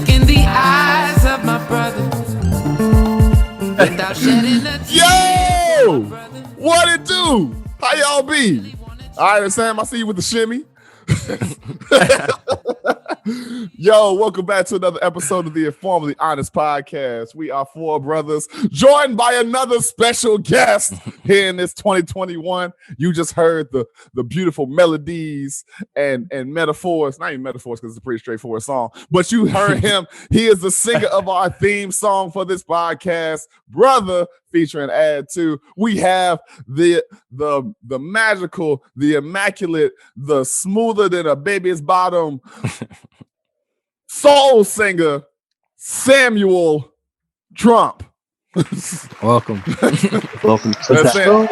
look in the eyes of my brother without shedding a tear. Yo! What it do? How y'all be? All right, Sam, I see you with the shimmy. Yo, welcome back to another episode of the InforMILLy Honest Podcast. We are four brothers joined by another special guest here in this 2021. You just heard the beautiful melodies and metaphors, not even metaphors because it's a pretty straightforward song, but you heard him. He is the singer of our theme song for this podcast, Brother, featuring Add 2. We have the magical, the immaculate, the smoother than a baby's bottom soul singer, Samuel Trump. Welcome. Welcome to the show.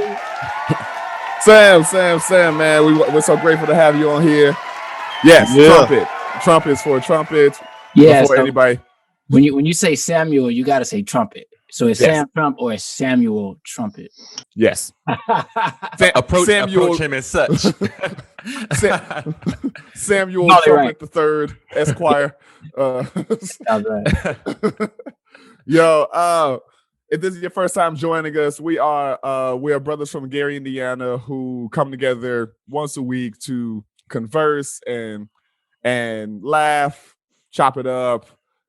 Sam, man, we're so grateful to have you on here. Yes, yeah. Trumpets for trumpets. Yeah, before anybody. When you say Samuel, you got to say trumpet. So it's Sam Trump or it's Samuel Trumpet. Yes. Approach him as such. Samuel Trumpet the Third, Esquire. Yo, if this is your first time joining us, we are brothers from Gary, Indiana, who come together once a week to converse and laugh, chop it up.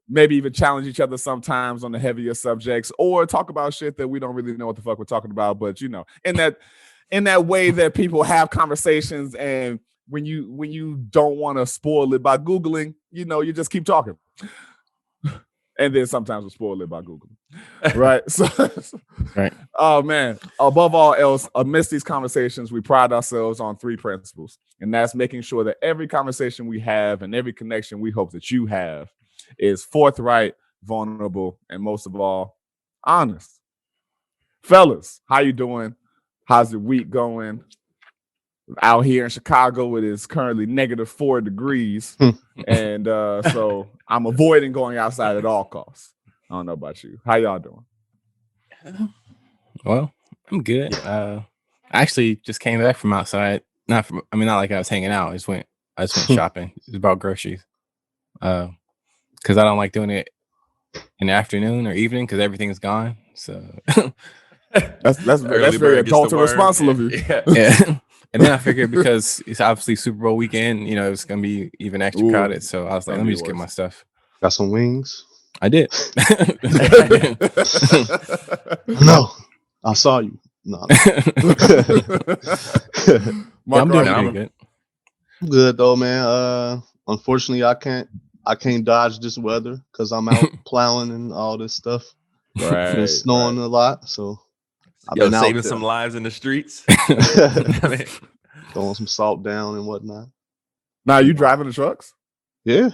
Maybe even challenge each other sometimes on the heavier subjects, or talk about shit that we don't really know what the fuck we're talking about. But you know, in that way that people have conversations, and when you don't want to spoil it by Googling, you know, you just keep talking. And then sometimes we spoil it by Googling. Right. So right. Oh man. Above all else, amidst these conversations, we pride ourselves on three principles. And that's making sure that every conversation we have and every connection we hope that you have is forthright, vulnerable, and most of all, honest. Fellas, how you doing? How's the week going? Out here in Chicago, it is currently -4 degrees. And so I'm avoiding going outside at all costs. I don't know about you. How y'all doing? Well, I'm good. I actually just came back from outside. Not like I was hanging out. I just went shopping. It was about groceries. Because I don't like doing it in the afternoon or evening because everything's gone. So that's very adult and responsible of you. Yeah. And then I figured because it's obviously Super Bowl weekend, you know, it's gonna be even extra crowded. So I was like, let me just get my stuff. Got some wings? I did. No, I saw you. No. I'm doing pretty good. I'm good though, man. Unfortunately, I can't dodge this weather because I'm out plowing and all this stuff. Right, it's snowing a lot, so I've been saving some lives in the streets. Throwing some salt down and whatnot. Now, you driving the trucks? Yeah.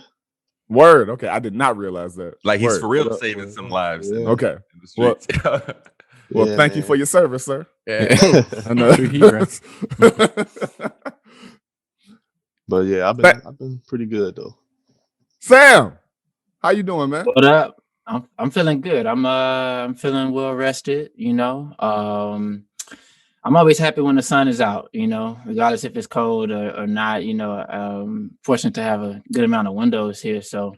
Word. Okay, I did not realize that. Like he's for real saving some lives. Yeah. Okay. In the streets. Well, thank you for your service, sir. Yeah. I know. But yeah, I've been pretty good though. Sam, how you doing, man? What up? I'm feeling good. I'm feeling well rested, you know. I'm always happy when the sun is out, you know, regardless if it's cold or not, you know. Fortunate to have a good amount of windows here, so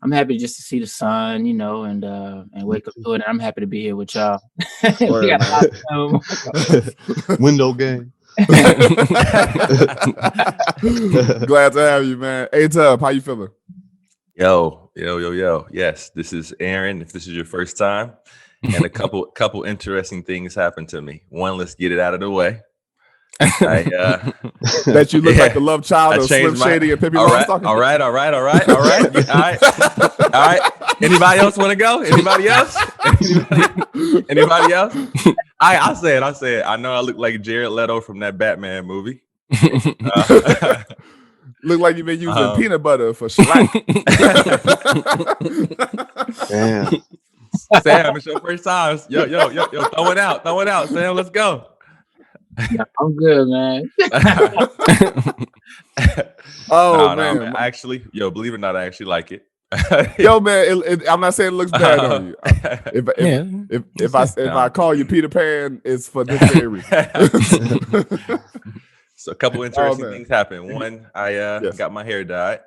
I'm happy just to see the sun, you know, and wake up to it. And I'm happy to be here with y'all. We got a lot of window game. Glad to have you, man. A-Tub, how you feeling? Yo. Yes, this is Aaron. If this is your first time, and a couple interesting things happened to me. One, let's get it out of the way. That you look like the love child of Slim Shady and Pippi Longstocking. All right. Anybody else want to go? Anybody else? Anybody else? I said. I know I look like Jared Leto from that Batman movie. Look like you've been using peanut butter for shellac. Damn. Sam, it's your first time. Yo, throw it out, Sam. Let's go. Yeah, I'm good, man. Man. Actually, believe it or not, I actually like it. Yo, man, I'm not saying it looks bad on you. If I call you Peter Pan, it's for this very reason. So a couple interesting things happened. One, I got my hair dyed.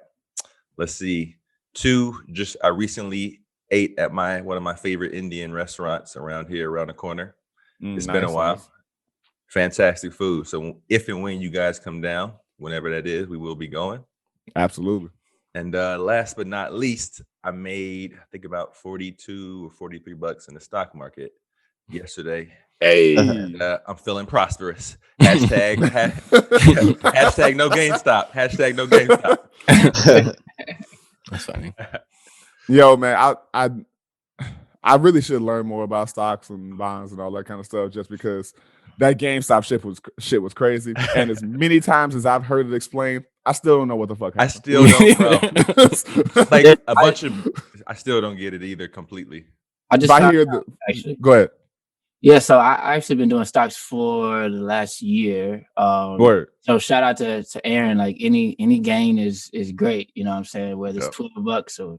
Let's see. 2, just I recently ate at one of my favorite Indian restaurants around here, around the corner. It's been a while. Nice. Fantastic food. So if and when you guys come down, whenever that is, we will be going. Absolutely. And last but not least, I made I think about 42 or 43 bucks in the stock market yesterday. Hey, And, I'm feeling prosperous. Hashtag hashtag no GameStop. Hashtag no GameStop. That's funny. yo, man, I really should learn more about stocks and bonds and all that kind of stuff, just because that GameStop shit was crazy. And as many times as I've heard it explained, I still don't know what the fuck happened. I still don't, bro. Like a bunch of, I still don't get it either completely. I just If I hear the, actually. go ahead. Yeah, so I actually been doing stocks for the last year. Word. So shout out to Aaron. Like any gain is great. You know what I'm saying? Whether it's $12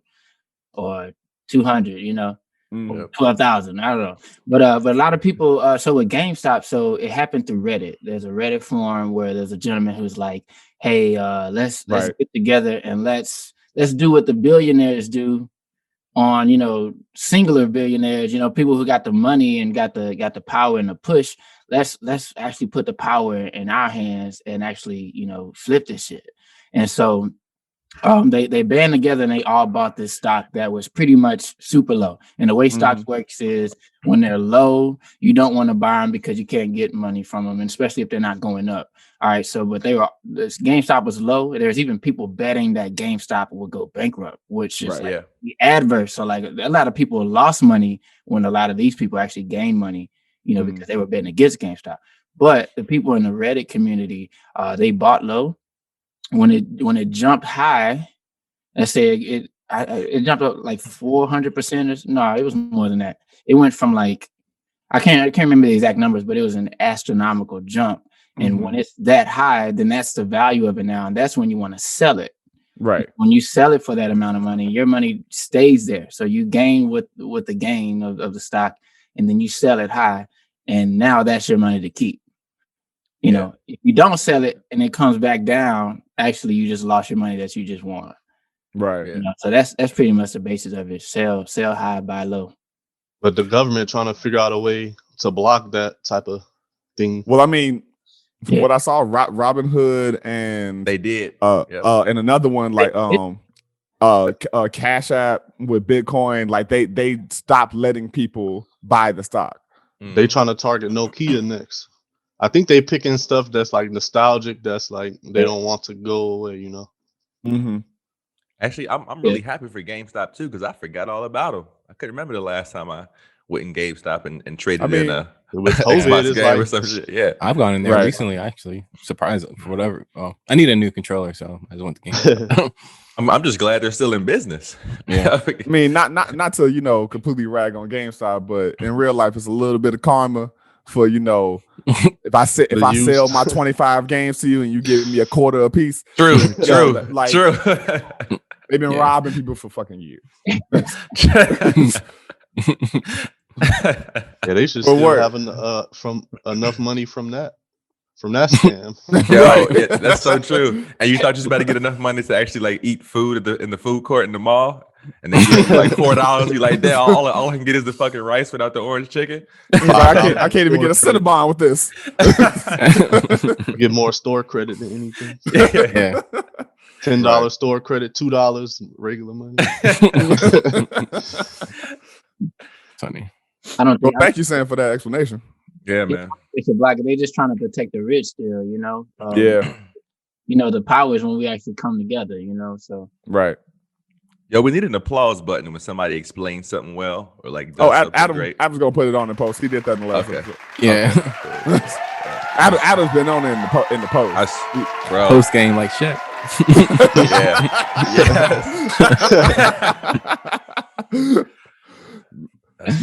or 200, you know, or 12,000. I don't know. But a lot of people. So with GameStop, so it happened through Reddit. There's a Reddit forum where there's a gentleman who's like, "Hey, let's get together and let's do what the billionaires do." On, you know, singular billionaires, you know, people who got the money and got the power and the push. Let's actually put the power in our hands and actually, you know, flip this shit. And so they band together and they all bought this stock that was pretty much super low. And the way stocks works is when they're low, you don't want to buy them because you can't get money from them, and especially if they're not going up. All right, so but this GameStop was low. There's even people betting that GameStop will go bankrupt, which is the adverse. So like a lot of people lost money when a lot of these people actually gained money, you know, because they were betting against GameStop. But the people in the Reddit community, they bought low. When it jumped high, let's say it jumped up like 400%. No, it was more than that. It went from like I can't remember the exact numbers, but it was an astronomical jump. And when it's that high, then that's the value of it now, and that's when you want to sell it. Right. When you sell it for that amount of money, your money stays there. So you gain with the gain of the stock, and then you sell it high, and now that's your money to keep. You know, if you don't sell it and it comes back down, actually you just lost your money that you just won. Right. You know, so that's pretty much the basis of it. Sell high, buy low. But the government trying to figure out a way to block that type of thing. Well, I mean, from what I saw, Robin Hood and they did, and another one like Cash App with Bitcoin, like they stopped letting people buy the stock. They trying to target Nokia next. I think they picking stuff that's like nostalgic, that's like they don't want to go away, you know. Actually, I'm really happy for GameStop too, because I forgot all about them. I couldn't remember the last time I went in GameStop and traded in a Xbox game or some shit. Yeah, I've gone in there recently. Actually, surprised for whatever. Oh, I need a new controller, so I just went to GameStop. I'm just glad they're still in business. Yeah, I mean, not to, you know, completely rag on GameStop, but in real life, it's a little bit of karma for, you know, if I sell my 25 games to you and you give me a quarter a piece. True. They've been robbing people for fucking years. Yeah, they should still have enough money from that scam. Yo, that's so true. And you thought you was about to get enough money to actually like eat food in the food court in the mall, and then you get like $4. You like, damn, all I can get is the fucking rice without the orange chicken. I can't even get a Cinnabon with this. Get more store credit than anything. Yeah. $10 store credit, $2 regular money. Funny. I don't. Well, thank you, Sam, for that explanation. Yeah, man. It's a block. They're just trying to protect the rich still, you know. Yeah. You know, the power is when we actually come together, you know. So right. Yo, we need an applause button when somebody explains something well or like. Adam, great. I was gonna put it on the post. He did that in the last episode. Yeah. Adam's been on it in the post. Bro. Post game like shit.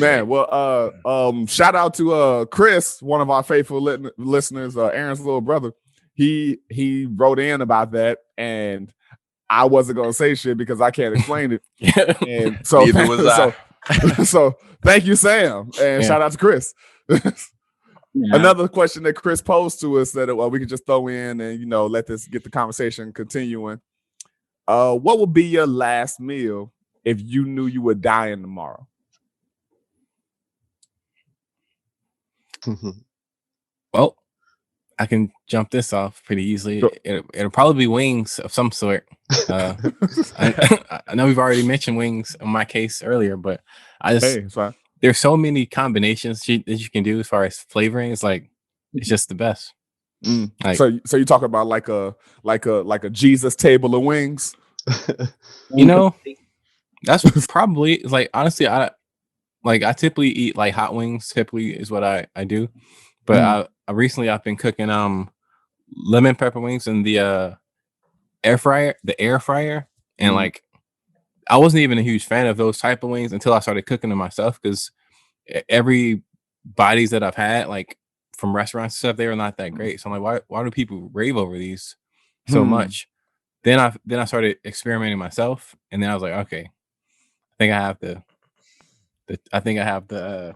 Man, well, shout out to Chris, one of our faithful listeners, Aaron's little brother. He wrote in about that, and I wasn't gonna say shit because I can't explain it. And so, neither was I. So thank you, Sam, and shout out to Chris. Another question that Chris posed to us that we could just throw in and, you know, let this get the conversation continuing. what would be your last meal if you knew you were dying tomorrow? Well, I can jump this off pretty easily. Sure. It'll probably be wings of some sort. I know we've already mentioned wings in my case earlier, but It's fine. there's so many combinations that you can do as far as flavoring. It's like it's just the best. Like, so you talk about like a Jesus table of wings. you know, that's probably like honestly, I typically eat like hot wings. Typically is what I do, but I've been cooking lemon pepper wings in the air fryer, and like I wasn't even a huge fan of those type of wings until I started cooking them myself, because every bodies that I've had like from restaurants and stuff, they were not that great. So I'm like, why do people rave over these so much? Then I started experimenting myself, and then I was like, okay, I think I have the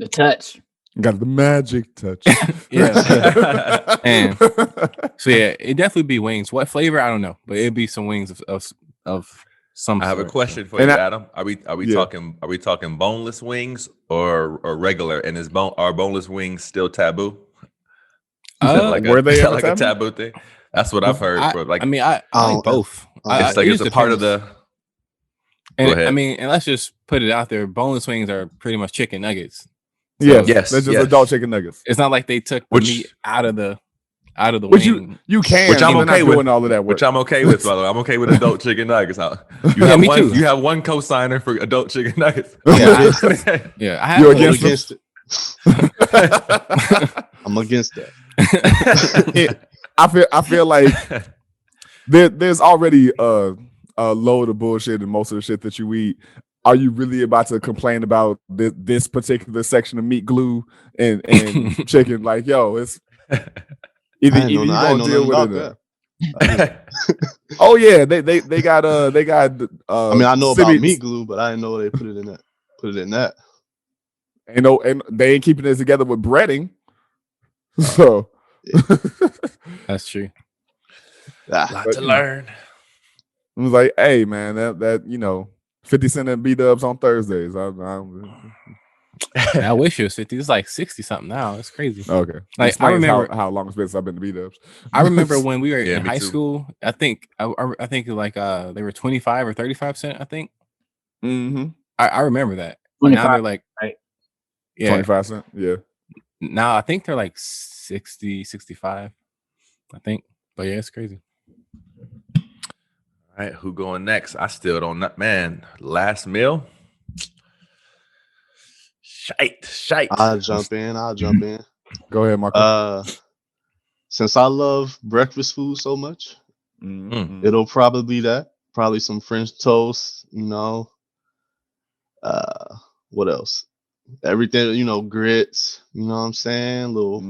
touch. Got the magic touch. Yeah. And so yeah, it definitely be wings. What flavor? I don't know, but it'd be some wings of some. I have a sort. question for you, Adam. Are we talking boneless wings or regular? And are boneless wings still taboo? Were they ever like a taboo thing? That's what I've heard. I like both. It's a part of the. And I mean, and let's just put it out there: boneless wings are pretty much chicken nuggets. So yes, they're just adult chicken nuggets. It's not like they took the meat out of the which wing. You can, which I'm okay with. Doing all of that work. Which I'm okay with, by the way. I'm okay with adult chicken nuggets. You have one co-signer for adult chicken nuggets. Yeah, You're against it. I'm against that. I feel like there's already a load of bullshit in most of the shit that you eat. Are you really about to complain about this particular section of meat glue and chicken? Like, yo, it's either you gonna deal with it. Oh yeah, they got I mean, I know about meat glue, but I didn't know they put it in that. And they ain't keeping it together with breading. So that's true. Lot to learn. I was like, hey man, that 50 cent and B-dubs on Thursdays. I wish it was 50. It's like 60 something now. It's crazy. Okay. Like I remember how long it's been since I've been to B-dubs. I remember when we were in high too. school. I think like they were 25 or 35 cent. I think. Mm-hmm. I remember that. 25, now they're like, right? Yeah, 25 cent. Yeah. Now I think they're like 60, 65. I think, but yeah, it's crazy. All right, who going next? I still don't know. Man, last meal. Shite. I'll jump in. Go ahead, Marco. Since I love breakfast food so much, it'll probably be that. Probably some French toast, what else? Everything, grits, you know what I'm saying? Little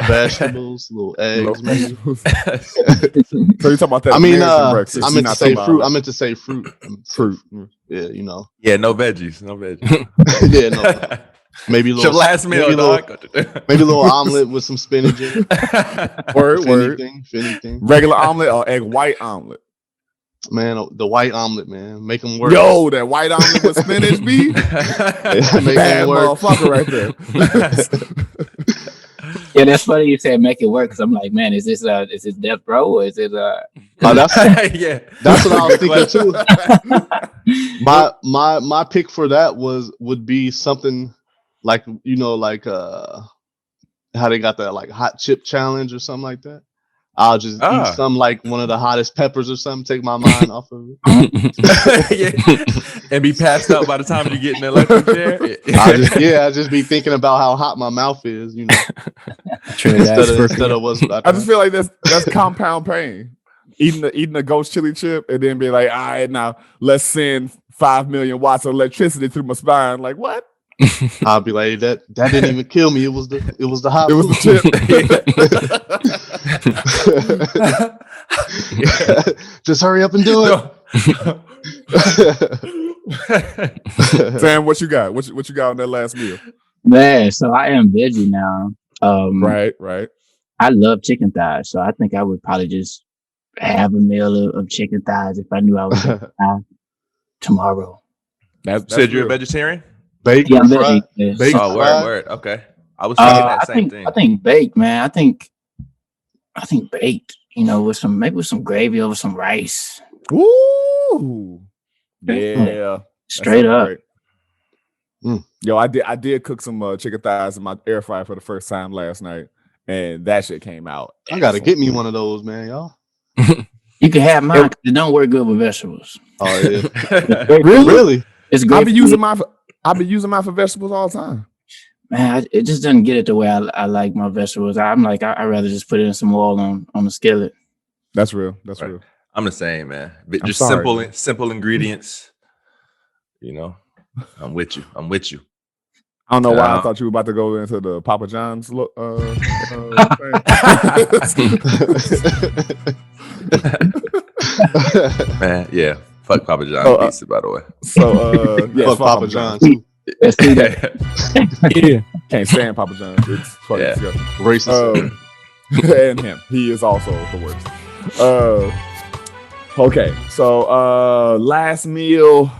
vegetables, little eggs, maybe. So you're talking about that? I mean, breakfast. I meant to say fruit. I meant to say fruit. Fruit. Yeah, Yeah, no veggies. Yeah, no. Maybe a little last meal, dog. Maybe a little omelet with some spinach in it. Word. Anything. Regular omelet or egg white omelet? Man, the white omelet, man. Make them work. Yo, that white omelet with spinach, B? Make Bad them work. motherfucker right there. Yeah, that's funny you said make it work, because I'm like, man, is this Death Row or is it That's what I was thinking too. My pick for that would be something like how they got that like hot chip challenge or something like that. I'll just eat some like one of the hottest peppers or something, take my mind off of it. And be passed out by the time you get in the electric chair. I'll just be thinking about how hot my mouth is, instead of what's about I just feel like that's compound pain. Eating a ghost chili chip and then be like, all right, now let's send 5 million watts of electricity through my spine. Like, what? I'll be like, that didn't even kill me. It was the hot. It was the chip. Just hurry up and do it. Sam, what you got? What you got on that last meal? Man, so I am veggie now. Right. I love chicken thighs, so I think I would probably just have a meal of chicken thighs if I knew I was gonna die tomorrow. That's Said you're a real. vegetarian? Baked Yeah, I'm fried? baked. Yes. Baked Oh, fried? word. Okay. I was thinking that same thing. I think baked, man. I think baked. You know, with some gravy over some rice. Ooh. Yeah. Straight up. Great. Yo, I did cook some chicken thighs in my air fryer for the first time last night, and that shit came out. I gotta get me one of those, man, y'all. You can have mine. It don't work good with vegetables. Oh yeah. Really? It's great. I've been using mine for vegetables all the time. Man, it just doesn't get it the way I like my vegetables. I'm like, I'd rather just put in some oil on the skillet. That's real. That's Right. real. I'm the same, man. But I'm just sorry, simple ingredients. You know, I'm with you. I don't know why I thought you were about to go into the Papa John's thing. Man, yeah. Fuck Papa John's pizza, by the way. So yeah, Fuck Papa John's. Yeah, can't stand Papa John's. It's fucking disgusting. Racist. And him, he is also the worst. Okay, so last meal.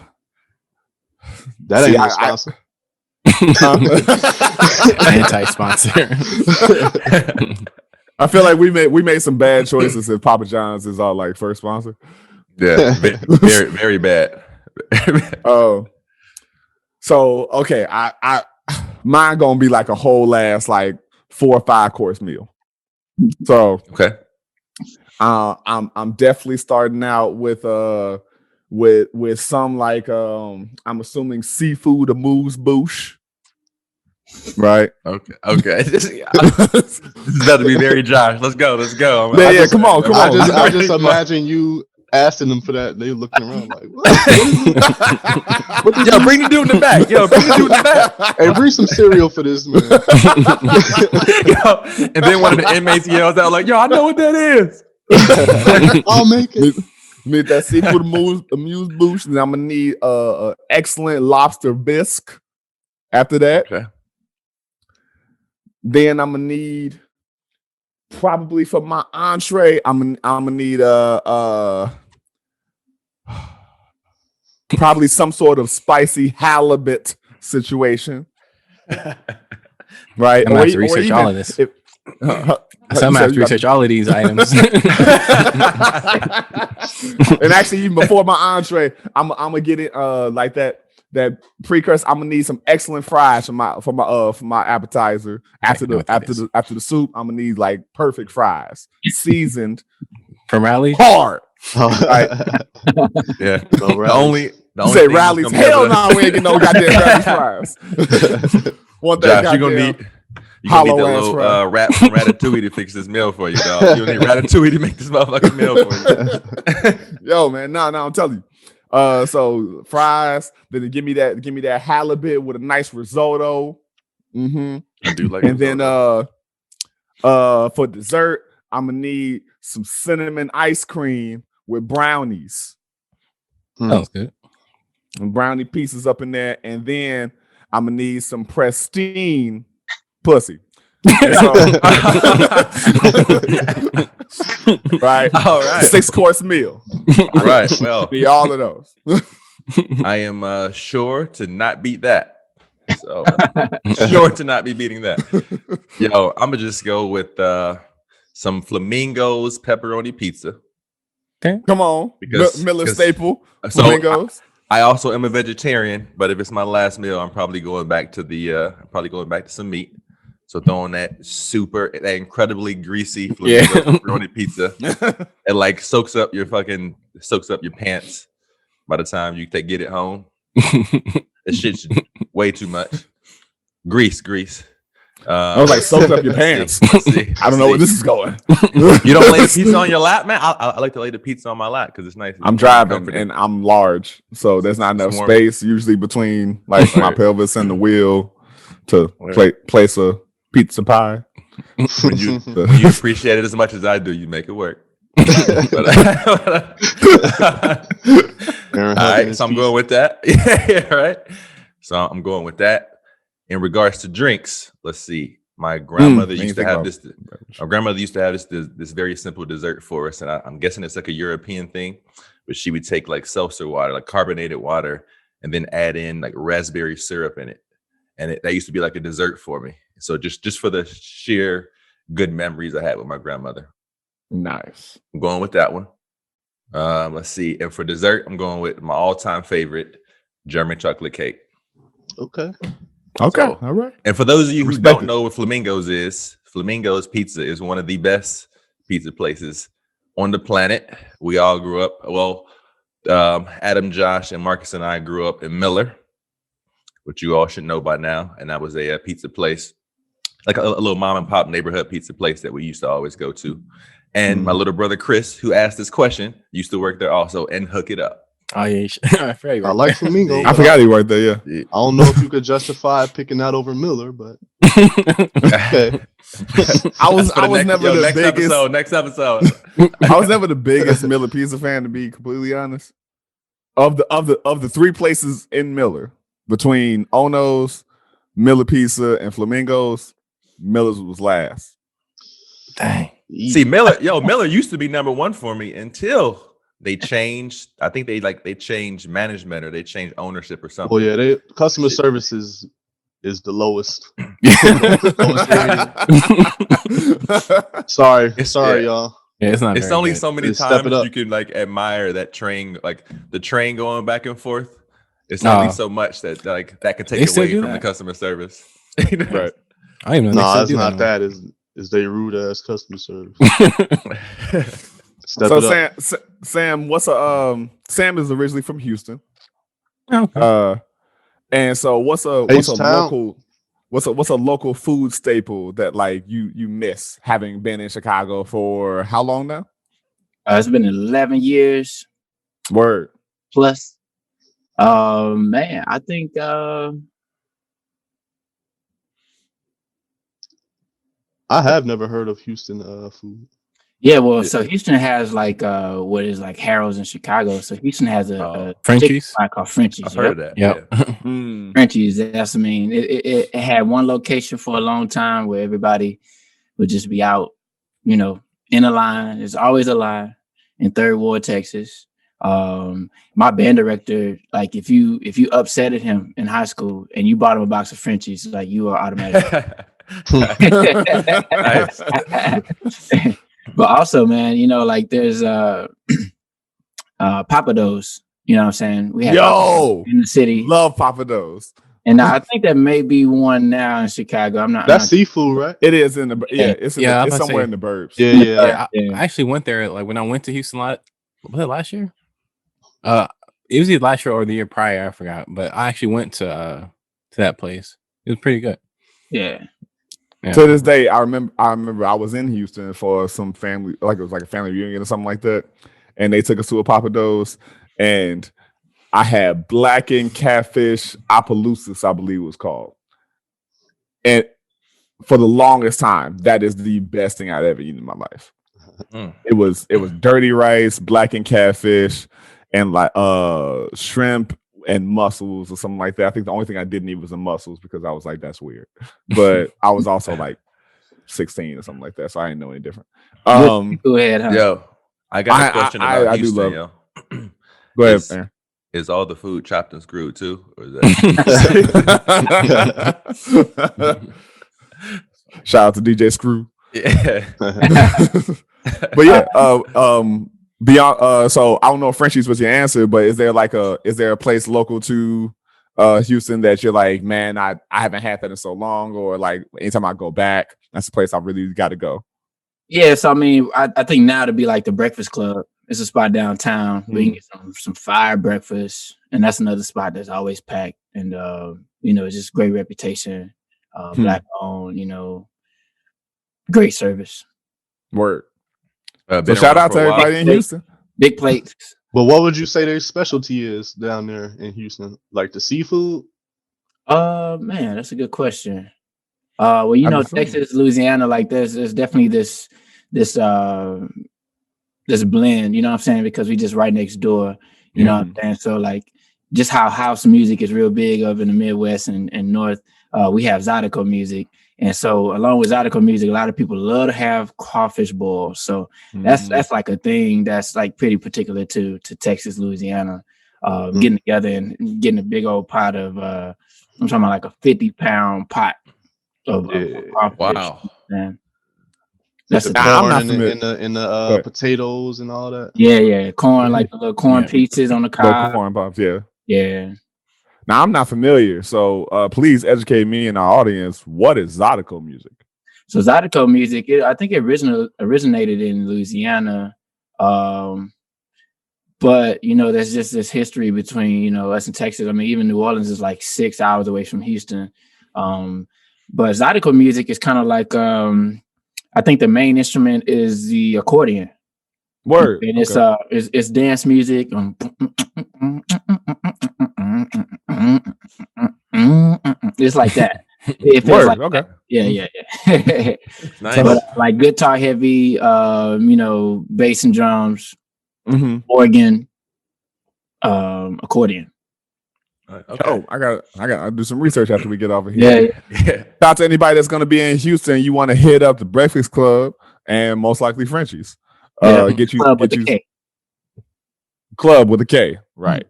That ain't a sponsor. Anti-sponsor. I feel like we made some bad choices if Papa John's is our like first sponsor. Yeah, very, very bad. Oh, so okay, I mine gonna be like a whole ass like 4 or 5 course meal. So Okay. I'm definitely starting out with some like I'm assuming seafood amuse bouche. Right. Okay. This is about to be very Josh. Let's go. Yeah, come on. I just imagine you asking them for that. They looking around like, what? Yo, bring the dude in the back. Hey, bring some cereal for this, man. Yo, and then one of the inmates yells out like, yo, I know what that is. I'll make it. Need that seafood amuse bouche, and I'm gonna need a excellent lobster bisque after that. Okay. Then I'm gonna need probably for my entree, I'm gonna need probably some sort of spicy halibut situation. Right. I'm gonna have to research all of this. So I'm gonna have to research all of these items. And actually, even before my entree, I'm gonna get it like that precursor. I'm gonna need some excellent fries for my appetizer. After the soup, I'm gonna need like perfect fries, seasoned from Rally. Hard. Right. Yeah. The only you say thing Rally's that's hell no, we ain't getting no goddamn Rally's fries. Josh, you're gonna need the little rat from Ratatouille to fix this meal for you, dog. You need Ratatouille to make this motherfucking meal for you. Yo, man, no, I'm telling you. So fries, then give me that halibut with a nice risotto. Mm-hmm. I do like and risotto. Then for dessert, I'm gonna need some cinnamon ice cream with brownies. Sounds good. And brownie pieces up in there, and then I'm gonna need some pristine pussy. Right. All right. 6-course meal. Right. Well, be all of those. I am sure to not beat that. So sure to not be beating that. Yo, I'm gonna just go with some Flamingos pepperoni pizza. Okay. Come on. Miller staple. Flamingos. I also am a vegetarian, but if it's my last meal, I'm probably going back to some meat. So throwing that incredibly greasy pepperoni pizza, it like soaks up your pants by the time you get it home. This shit's way too much. Grease. I was like, soaked up your pants. Let's see. I don't know where this is going. You don't lay the pizza on your lap, man? I like to lay the pizza on my lap because it's nice. I'm driving and I'm large, so there's not enough space usually between like my pelvis and the wheel to place a pizza pie. When you appreciate it as much as I do, you make it work. All right, so I'm going with that. Yeah, right. So I'm going with that. In regards to drinks, let's see. My grandmother didn't used to think have about this. My grandmother used to have this very simple dessert for us, and I'm guessing it's like a European thing. But she would take like seltzer water, like carbonated water, and then add in like raspberry syrup in it, and that used to be like a dessert for me. So just for the sheer good memories I had with my grandmother. Nice. I'm going with that one. Let's see. And for dessert, I'm going with my all-time favorite, German chocolate cake. Okay. Okay. So, all right. And for those of you who Respect don't it. know what Flamingo's is, Flamingo's Pizza is one of the best pizza places on the planet. We all grew up, Adam, Josh, and Marcus and I grew up in Miller, which you all should know by now. And that was a pizza place, like a little mom and pop neighborhood pizza place that we used to always go to. And my little brother Chris, who asked this question, used to work there also and hook it up. Oh yeah, I forgot you I were like Flamingo. I I forgot he worked there. Yeah. I don't know if you could justify picking that over Miller, but okay. I was never the next biggest. Next episode. I was never the biggest Miller Pizza fan, to be completely honest. Of the three places in Miller, between Ono's, Miller Pizza, and Flamingo's, Miller's was last. Dang. See, Miller used to be number one for me until they changed. I think they changed management or they changed ownership or something. Oh yeah, customer service is the lowest. Sorry, y'all. Yeah, it's not. It's very only good. so many Just step times it up. you can like admire that train, like the train going back and forth. It's only so much that that can They take still away do from the that. customer service. Right. I don't even know. No, they it's still do not that. that. Is they rude ass customer service? Step So it up. Sam, Sam is originally from Houston. Okay. And so what's a H-Town. local food staple that like you miss having been in Chicago for how long now? It's been 11 years Word. plus. Man, I think I have never heard of Houston food. yeah, well, so Houston has like what is like Harold's in Chicago. So Houston has a Frenchies? chicken spot called Frenchies. I've heard of that. Yep. Yeah. Frenchies. That's it had one location for a long time where everybody would just be out, in a line. There's always a line in Third Ward, Texas. My band director, like if you upsetted him in high school and you bought him a box of Frenchies, like you are automatic. Nice. But also, man, like there's Papados. You know what I'm saying? We have Yo, in the city. love Papados. And I think there may be one now in Chicago. I'm not. That's seafood, right? It is in the it's I'm it's about to somewhere say- in the burbs. Yeah. I actually went there like when I went to Houston. Was it last year? It was either last year or the year prior. I forgot, but I actually went to that place. It was pretty good. Yeah. Yeah. To this day, I remember I was in Houston for some family, like it was like a family reunion or something like that, and they took us to a Papados, and I had blackened catfish Opelousas, I believe it was called, and for the longest time, that is the best thing I'd ever eaten in my life. It was dirty rice, blackened catfish, and like shrimp and mussels or something like that. I think the only thing I didn't eat was the mussels because I was like, that's weird. But I was also like 16 or something like that, so I didn't know any different. Go ahead, huh? Yo, I got a question about I do Houston, love- yo. Go ahead, man. Is all the food chopped and screwed too? Or is that Shout out to DJ Screw. yeah. But yeah, beyond so I don't know if Frenchie's was your answer, but is there a place local to Houston that you're like, man, I haven't had that in so long, or like anytime I go back, that's the place I really got to go? Yeah, so I mean, I think now to be like the Breakfast Club. It's a spot downtown where you can get some fire breakfast, and that's another spot that's always packed. And it's just great reputation, black owned, great service. Word. Been So shout around out for to a while. everybody in Houston. Big plates. But what would you say their specialty is down there in Houston? Like the seafood? Man, that's a good question. Well, I'm assuming. Texas, Louisiana, like there's definitely this blend, you know what I'm saying? Because we just right next door, you know what I'm saying? So like just how house music is real big up in the Midwest and North, we have Zydeco music. And so along with Zydeco music, a lot of people love to have crawfish boils. So that's like a thing that's like pretty particular to Texas, Louisiana, getting together and getting a big old pot of, I'm talking about like a 50-pound pot of crawfish. Wow. Man. That's That's the I'm corn not and familiar. the potatoes and all that. Yeah. Corn, like the little corn pieces on the Little cob. corn pops, yeah. Yeah. Now I'm not familiar, so please educate me and our audience. What is Zydeco music? So Zydeco music, I think it originated in Louisiana. But, there's just this history between, us and Texas. I mean, even New Orleans is like 6 hours away from Houston. But Zydeco music is kind of like, I think the main instrument is the accordion. Word. And it's dance music. It's like that. It feels like okay. that. Yeah. Nice. So, like guitar heavy, bass and drums, organ, accordion. Okay. Oh, I got to do some research after we get off of here. Yeah. Yeah. Shout out to anybody that's going to be in Houston. You want to hit up the Breakfast Club and most likely Frenchie's. Get you Club with a K. Club with a K, right?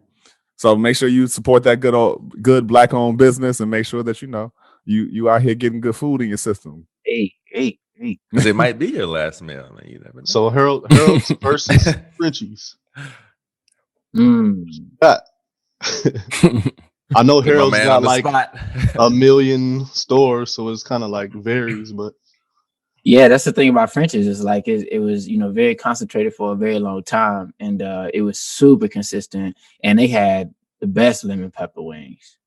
So make sure you support that good black owned business and make sure that you out here getting good food in your system. Hey. Because it might be your last meal. I mean, you never know. So Harold's versus Frenchie's. I know Put my Harold's man got on the like spot. 1 million stores, so it's kind of like varies, but Yeah, that's the thing about French's. Is like it was, very concentrated for a very long time, and it was super consistent. And they had the best lemon pepper wings.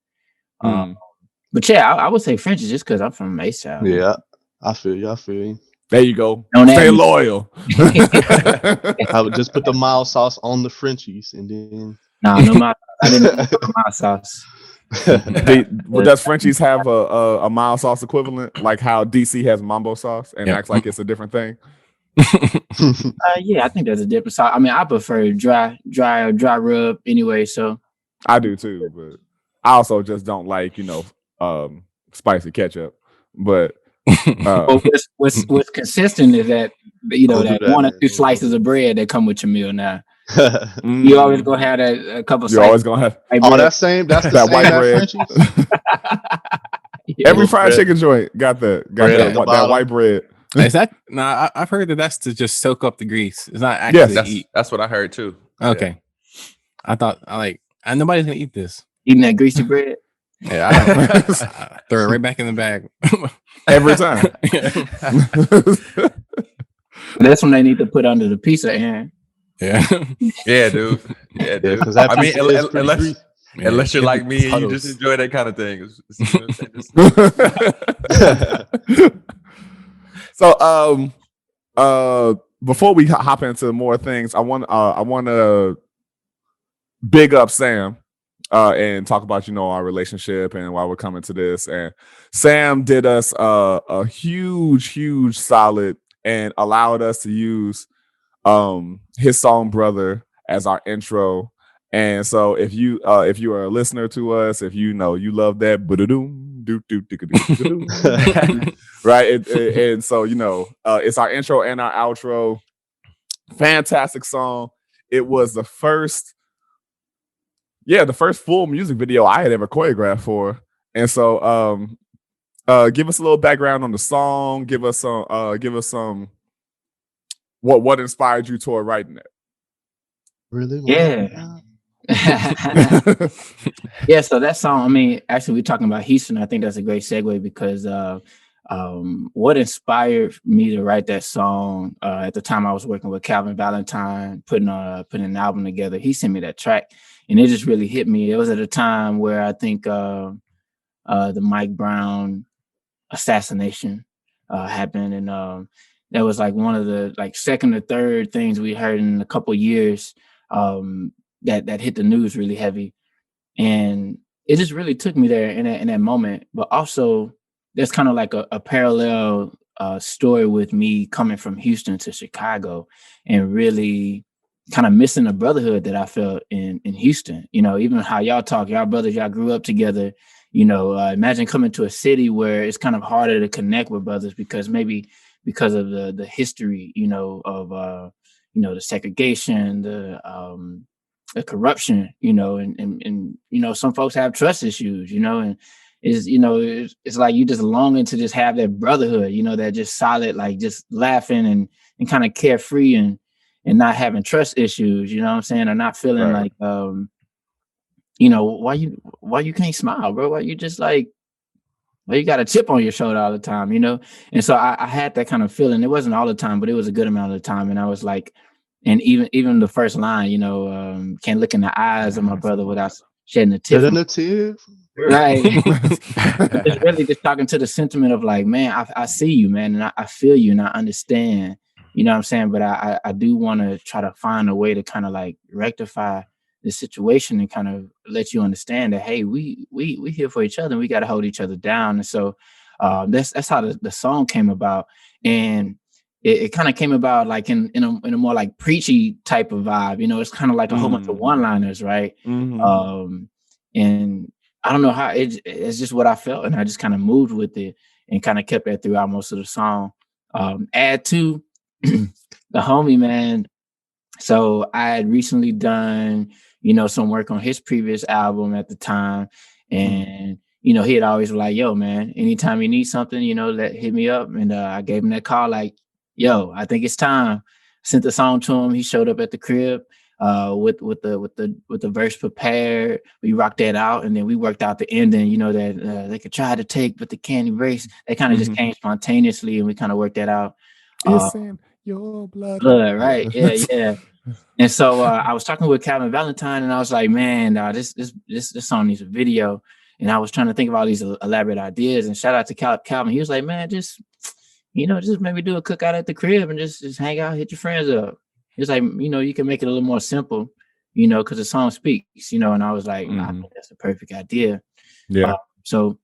But yeah, I would say French's just because I'm from Mesa. yeah, I feel you. There you go. Don't Stay add me. loyal. I would just put the mild sauce on the Frenchies and then. Nah, no mild. I didn't put mild sauce. Does Frenchie's have a mild sauce equivalent, like how DC has mambo sauce and acts like it's a different thing? Yeah, I think there's a different sauce. I mean, I prefer dry rub anyway. So I do too, but I also just don't like spicy ketchup. But what's consistent is that that that, 1 or man. 2 slices of bread that come with your meal now. Mm. You always gonna have that a couple. You're always gonna have that's the that same white at bread. Yeah. Every fried chicken joint got that white bread. Is that? Nah, I've heard that's to just soak up the grease. It's not actually eat. That's what I heard too. Okay, Yeah. I thought nobody's gonna eat this. Eating that greasy bread. Yeah, I throw it right back in the bag every time. That's when they need to put under the pizza, Aaron. Yeah, Yeah, dude. Yeah, dude. because that I mean, pizza is pretty greasy. unless you're like me and you Puddles. just enjoy that kind of thing. So, before we hop into more things, I want to big up Sam and talk about our relationship and why we're coming to this. And Sam did us a huge solid and allowed us to use his song "Brother" as our intro. And so if you are a listener to us, if you love that right, and so it's our intro and our outro. Fantastic song. It was the first full music video I had ever choreographed for. And so give us a little background on the song. Give us some what inspired you toward writing it. Really? Yeah. Yeah, so that song, I mean, actually we're talking about Houston. I think that's a great segue because what inspired me to write that song at the time I was working with Calvin Valentine, putting an album together. He sent me that track and it just really hit me. It was at a time where I think the Mike Brown assassination happened, and that was like one of the second or third things we heard in a couple of years that hit the news really heavy. And it just really took me there in that moment. But also there's kind of like a parallel story with me coming from Houston to Chicago and really kind of missing the brotherhood that I felt in Houston. Even how y'all talk, y'all brothers, y'all grew up together. imagine coming to a city where it's kind of harder to connect with brothers because of the history, of the segregation, the corruption, and some folks have trust issues, and it's like you just longing to just have that brotherhood, that just solid, like just laughing and kind of carefree and not having trust issues, you know what I'm saying, or not feeling Right. like why you can't smile, bro? Why you just like, well, you got a chip on your shoulder all the time, And so I had that kind of feeling. It wasn't all the time, but it was a good amount of the time. And I was like, and even the first line, can't look in the eyes of my brother without shedding a tear. Right. It's really just talking to the sentiment of like, man, I see you, man, and I feel you and I understand, you know what I'm saying? But I do want to try to find a way to kind of like rectify the situation and kind of let you understand that, hey, we here for each other and we got to hold each other down. And so that's how the song came about. And it kind of came about like in a more like preachy type of vibe, it's kind of like a whole bunch of one-liners, right? And I don't know how it's just what I felt, and I just kind of moved with it and kind of kept that throughout most of the song. Add to the homie, man. So I had recently done, some work on his previous album at the time. And, he had always like, yo, man, anytime you need something, hit me up. And I gave him that call like, yo, I think it's time. Sent the song to him. He showed up at the crib with the verse prepared. We rocked that out. And then we worked out the ending, that they could try to take, but they can't erase. They kind of just came spontaneously and we kind of worked that out. It's in your blood. Right. Yeah. And so I was talking with Calvin Valentine, and I was like, man, this song needs a video. And I was trying to think of all these elaborate ideas. And shout out to Calvin. He was like, man, just maybe do a cookout at the crib and just hang out, hit your friends up. He was like, you can make it a little more simple, because the song speaks, and I was like, I think that's the perfect idea. Yeah. So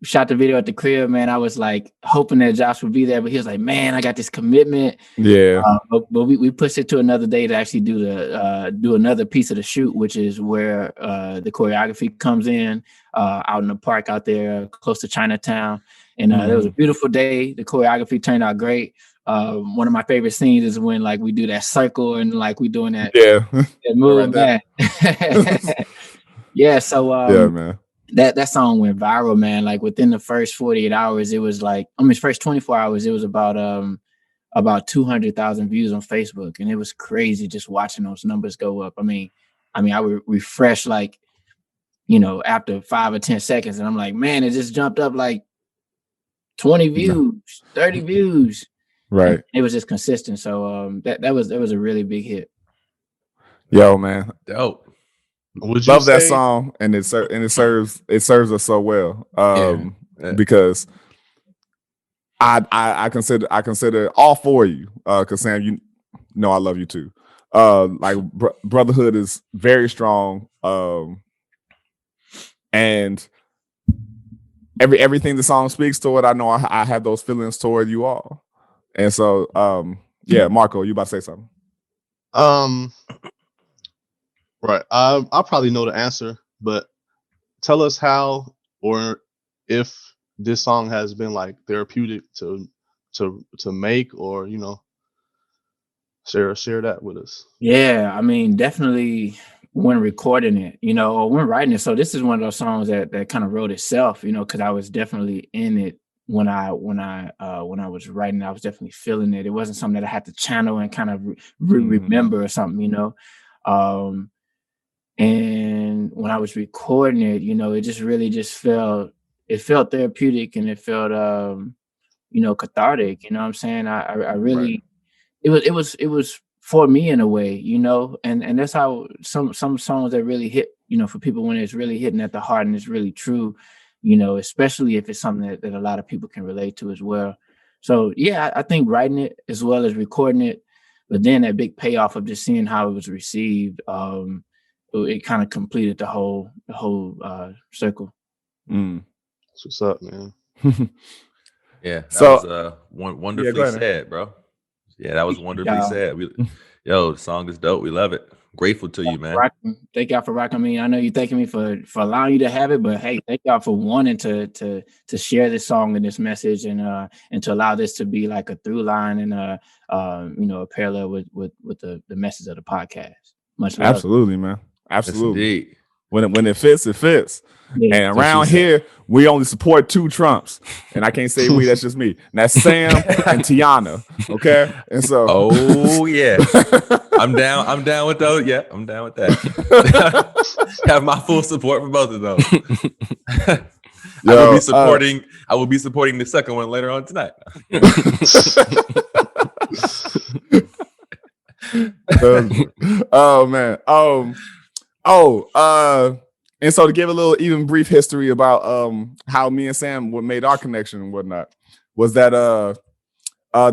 we shot the video at the crib, man. I was like hoping that Josh would be there, but he was like, man, I got this commitment. Yeah. But we pushed it to another day to actually do another piece of the shoot, which is where the choreography comes in out in the park out there close to Chinatown. And it was a beautiful day. The choreography turned out great. One of my favorite scenes is when like we do that circle and like we doing that, that move, man. Yeah. So yeah, man. That song went viral, man. Like within the first 48 hours, it was like, first 24 hours, it was about 200,000 views on Facebook. And it was crazy just watching those numbers go up. I would refresh like, after 5 or 10 seconds. And I'm like, man, it just jumped up like 20 views, 30 views. Right. And it was just consistent. So that was a really big hit. Yo, man. Dope. Love that song, and it serves us so well. Because I consider all four of you, because Sam, I love you too. Like brotherhood is very strong, and everything the song speaks toward, I know I have those feelings toward you all, and so yeah, Marco, you about to say something? Right. I probably know the answer, but tell us how or if this song has been like therapeutic to make, or share that with us. Yeah, definitely when recording it, or when writing it. So this is one of those songs that kind of wrote itself, because I was definitely in it when I was writing. I was definitely feeling it. It wasn't something that I had to channel and kind of remember or something, And when I was recording it, it just really just felt therapeutic, and it felt cathartic. You know what I'm saying? I really, it was for me in a way, and that's how some songs that really hit, for people when it's really hitting at the heart and it's really true, especially if it's something that a lot of people can relate to as well. So yeah, I think writing it as well as recording it, but then that big payoff of just seeing how it was received, it kind of completed the whole circle. That's what's up, man. Yeah. That was wonderfully said, bro. Yeah, that was wonderfully said. The song is dope. We love it. Grateful to you, man. Thank y'all for rocking me. I know you're thanking me for allowing you to have it, but hey, thank y'all for wanting to share this song and this message and to allow this to be like a through line and a parallel with the message of the podcast. Much love. Absolutely, man. Absolutely. Yes, when it fits, it fits. Yeah, and around here, we only support 2 Trumps. And I can't say we, that's just me. And that's Sam and Tiana. Okay. And so yeah. I'm down with those. Yeah, I'm down with that. Have my full support for both of those. I will be supporting the second one later on tonight. Oh man. And so to give a little even brief history about how me and Sam made our connection and whatnot was that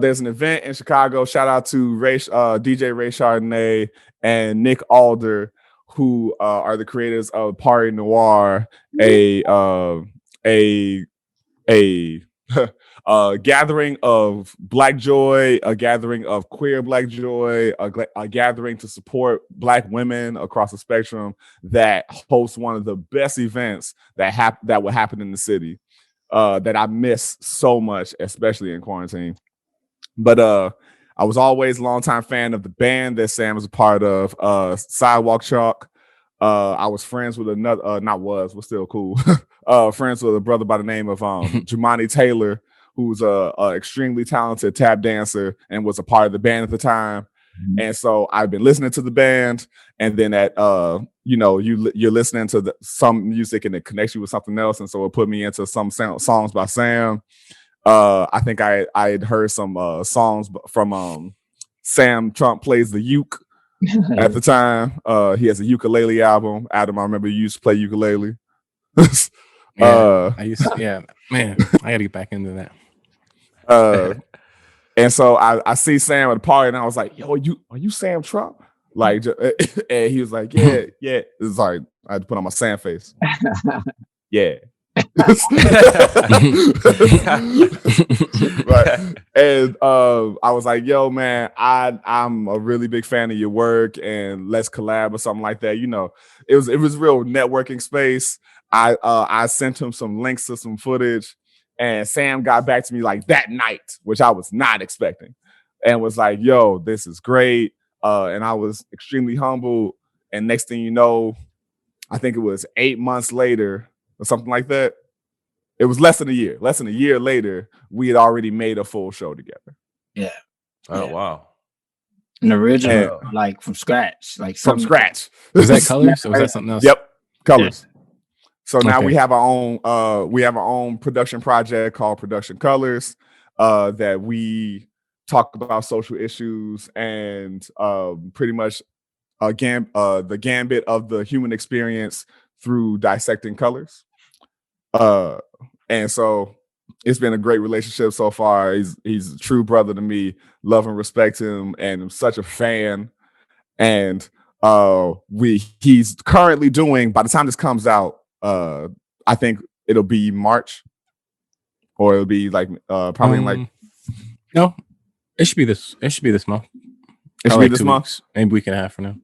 there's an event in Chicago. Shout out to DJ Ray Chardonnay and Nick Alder, who are the creators of Party Noir, a gathering of Black joy, a gathering of queer Black joy, a gathering to support Black women across the spectrum that hosts one of the best events that will happen in the city that I miss so much, especially in quarantine. But I was always a longtime fan of the band that Sam was a part of, Sidewalk Chalk. I was friends with we're still cool. Friends with a brother by the name of Jumani Taylor, who's a extremely talented tap dancer and was a part of the band at the time. And so I've been listening to the band, and then you're listening to some music and it connects you with something else. And so it put me into some songs by Sam. I think I had heard some songs from Sam Trump Plays the Uke at the time. He has a ukulele album. Adam, I remember you used to play ukulele. I used to, man, I gotta get back into that. And so I see Sam at a party, and I was like, "Yo, are you Sam Trump?" Like, and he was like, "Yeah." It's like I had to put on my Sam face. Yeah. Right. And I was like, "Yo, man, I'm a really big fan of your work, and let's collab or something like that." It was real networking space. I sent him some links to some footage, and Sam got back to me like that night, which I was not expecting, and was like, "Yo, this is great." And I was extremely humbled. And next thing you know, I think it was 8 months later or something like that. It was less than a year. Less than a year later, we had already made a full show together. Yeah. Oh, wow. An original, like from scratch. From scratch. Was that Colors or was that something else? Yep. Colors. Yeah. So now Okay. we have our own production project called Production Colors, that we talk about social issues and pretty much the gambit of the human experience through dissecting colors. And so it's been a great relationship so far. He's a true brother to me. Love and respect him, and I'm such a fan. And he's currently doing, by the time this comes out, I think it'll be March, or it'll be like probably in like no, it should be this month. It should be this month, maybe a week and a half from now.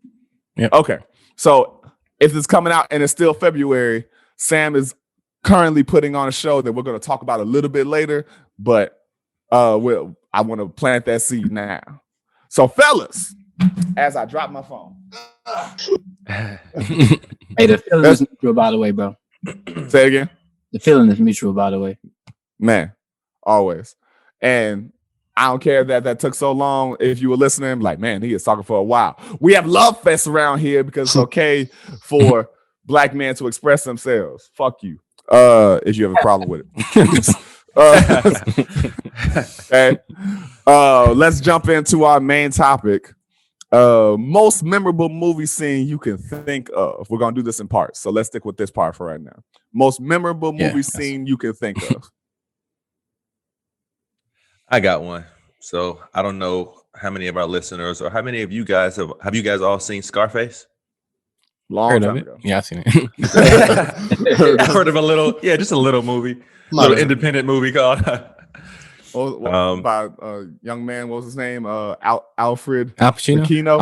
Yeah. Okay. So if it's coming out and it's still February, Sam is currently putting on a show that we're going to talk about a little bit later, but I want to plant that seed now. So fellas, as I drop my phone. Hey, the feeling is mutual, by the way, bro. Say it again. The feeling is mutual, by the way. Man, always. And I don't care that took so long. If you were listening, like, man, he is talking for a while. We have love fests around here because it's okay for Black men to express themselves. Fuck you. If you have a problem with it. Okay. Let's jump into our main topic. Most memorable movie scene you can think of. We're gonna do this in parts, so let's stick with this part for right now. Most memorable movie scene you can think of. I got one. So I don't know how many of our listeners or how many of you guys have you guys all seen Scarface? Long time ago. Yeah, I've seen it. I've heard of just a little movie, little independent movie called. By young man, what was his name? Alfred Al Pacino. Aquino.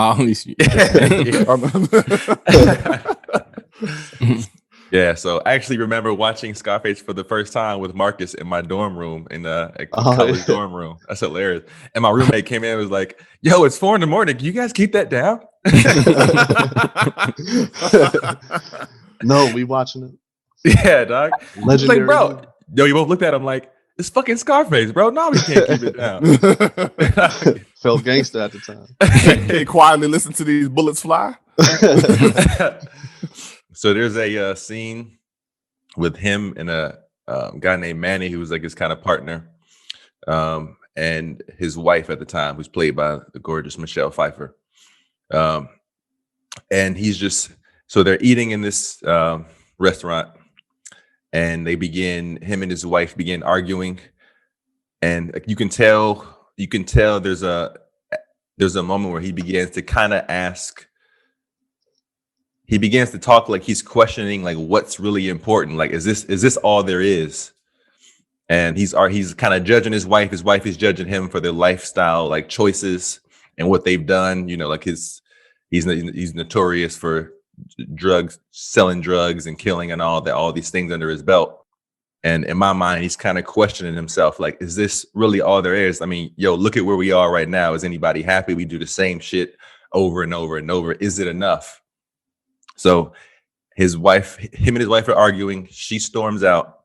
Yeah, so I actually remember watching Scarface for the first time with Marcus in my dorm room in a college dorm room. That's hilarious. And my roommate came in and was like, "Yo, it's 4 a.m. Can you guys keep that down?" No, we watching it. Yeah, dog. Legendary. Like, bro, yo, you both looked at him like, it's fucking Scarface, bro. No, we can't keep it down. Felt gangster at the time. Hey, quietly listen to these bullets fly. So there's a scene with him and a guy named Manny, who was like his kind of partner, and his wife at the time, who's played by the gorgeous Michelle Pfeiffer. And so they're eating in this restaurant, and him and his wife begin arguing, and you can tell there's a moment where he begins to kind of he begins to talk like he's questioning like what's really important. Like, is this all there is? And he's kind of judging his wife. His wife is judging him for their lifestyle, like choices and what they've done. You know, like he's notorious for selling drugs and killing and all these things under his belt. And in my mind, he's kind of questioning himself, like, is this really all there is? I mean, yo, look at where we are right now. Is anybody happy? We do the same shit over and over and over. Is it enough? So him and his wife are arguing. She storms out,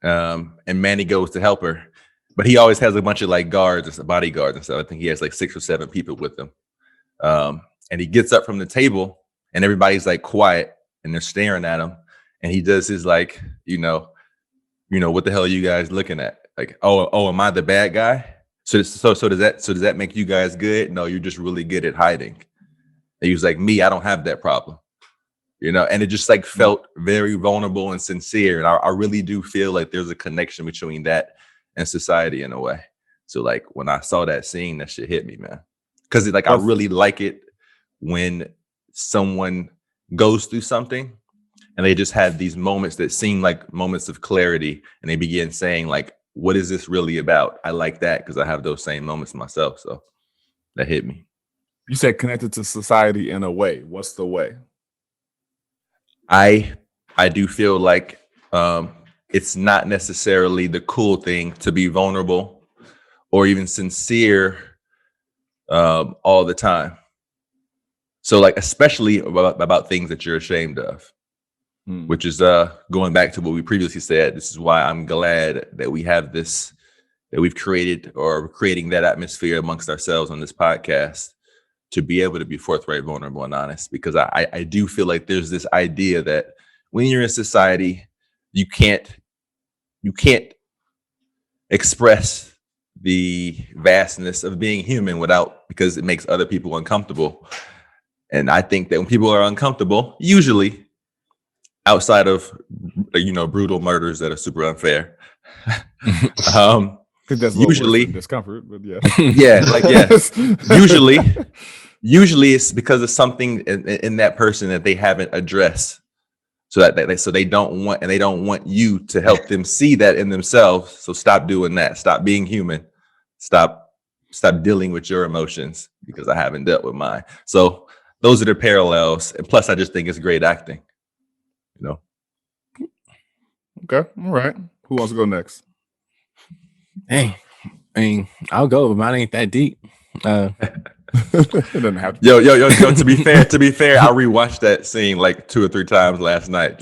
and Manny goes to help her. But he always has a bunch of like bodyguards and stuff. I think he has like 6 or 7 people with him. And he gets up from the table, and everybody's like quiet, and they're staring at him. And he does his like, what the hell are you guys looking at? Like, oh, am I the bad guy? So does that make you guys good? No, you're just really good at hiding. And he was like, me, I don't have that problem. And it just like felt very vulnerable and sincere. And I really do feel like there's a connection between that and society in a way. So like when I saw that scene, that shit hit me, man. Because like I really like it when someone goes through something and they just have these moments that seem like moments of clarity, and they begin saying like, what is this really about? I like that because I have those same moments myself. So that hit me. You said connected to society in a way. What's the way? I do feel like it's not necessarily the cool thing to be vulnerable or even sincere all the time. So like, especially about things that you're ashamed of, which is going back to what we previously said. This is why I'm glad that we have this, that we've created or creating that atmosphere amongst ourselves on this podcast, to be able to be forthright, vulnerable, and honest, because I do feel like there's this idea that when you're in society, you can't express the vastness of being human because it makes other people uncomfortable. And I think that when people are uncomfortable, usually outside of brutal murders that are super unfair, That's usually discomfort, but yeah. Usually it's because of something in that person that they haven't addressed, so that they don't want you to help them see that in themselves. So stop doing that. Stop being human. Stop dealing with your emotions because I haven't dealt with mine. So those are the parallels. And plus, I just think it's great acting. Okay, all right. Who wants to go next? Hey, I mean, I'll go, but mine ain't that deep. It doesn't have to. Yo. To be fair, I rewatched that scene like 2 or 3 times last night.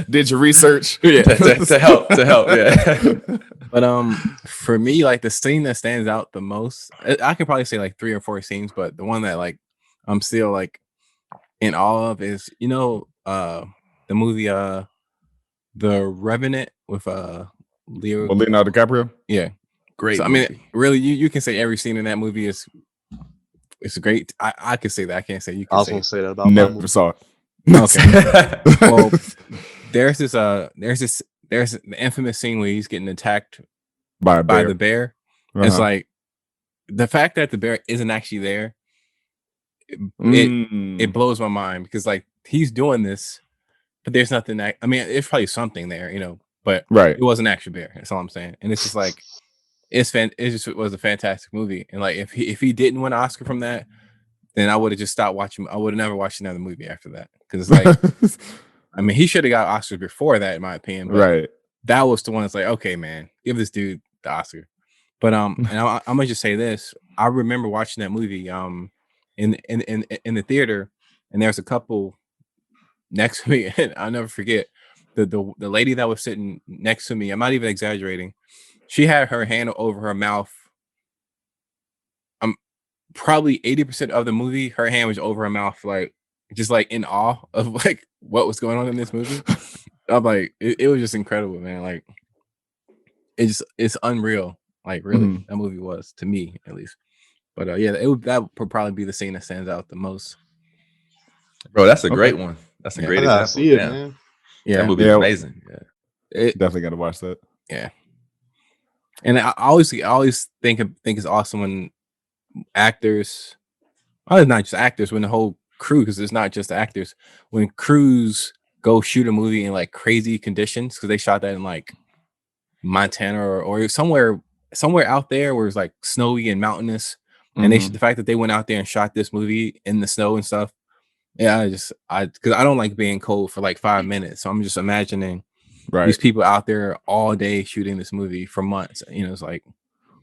Did your research? Yeah, to help. Yeah. But for me, like the scene that stands out the most, I can probably say like 3 or 4 scenes, but the one that like I'm still like in awe of is the movie The Revenant with Leonardo DiCaprio. Yeah, Great. So, I mean, really, you can say every scene in that movie is great. I can say that. I can't say you can. I was gonna say that about Never saw it. Okay. Well, there's the infamous scene where he's getting attacked by the bear. It's like the fact that the bear isn't actually there. It blows my mind, because like he's doing this, but there's nothing that, I mean, there's probably something there, but Right. it wasn't Action Bear. That's all I'm saying. And it's just like it just was a fantastic movie. And like if he didn't win an Oscar from that, then I would have just stopped watching. I would have never watched another movie after that, because it's like I mean, he should have got Oscars before that, in my opinion. But right. that was the one that's like, okay, man, give this dude the Oscar. But and I'm gonna just say this: I remember watching that movie in the theater, and there's a couple next to me, and I'll never forget the lady that was sitting next to me. I'm not even exaggerating. She had her hand over her mouth. Probably 80% of the movie, her hand was over her mouth, like just like in awe of like what was going on in this movie. I'm like, it was just incredible, man. Like it's unreal. Like really, that movie was, to me at least. But yeah, that would probably be the scene that stands out the most. Bro, that's a great one. That's a great example. See it, man. Yeah, that movie is amazing. Yeah, definitely gotta watch that. Yeah, and I always think it's awesome when actors, well, it's not just actors, when the whole crew, because it's not just actors, when crews go shoot a movie in like crazy conditions, because they shot that in like Montana or somewhere out there where it's like snowy and mountainous, and the fact that they went out there and shot this movie in the snow and stuff. Yeah, because I don't like being cold for like 5 minutes, so I'm just imagining these people out there all day shooting this movie for months. You know, it's like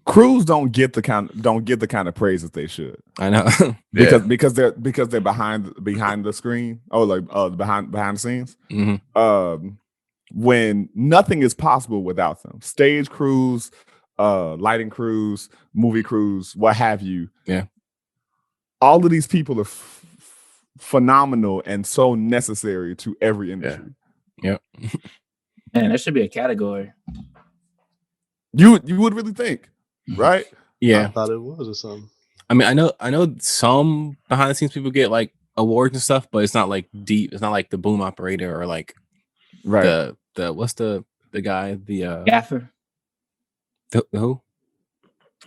crews don't get the kind of praise that they should. I know. because they're behind the screen, behind the scenes. When nothing is possible without them. Stage crews, lighting crews, movie crews, what have you. Yeah. All of these people are phenomenal and so necessary to every industry. Yep. Man, that should be a category. You would really think, right? Yeah. I thought it was or something. I mean, I know some behind the scenes people get like awards and stuff, but it's not like deep. It's not like the boom operator or like the what's the guy, the gaffer. The who?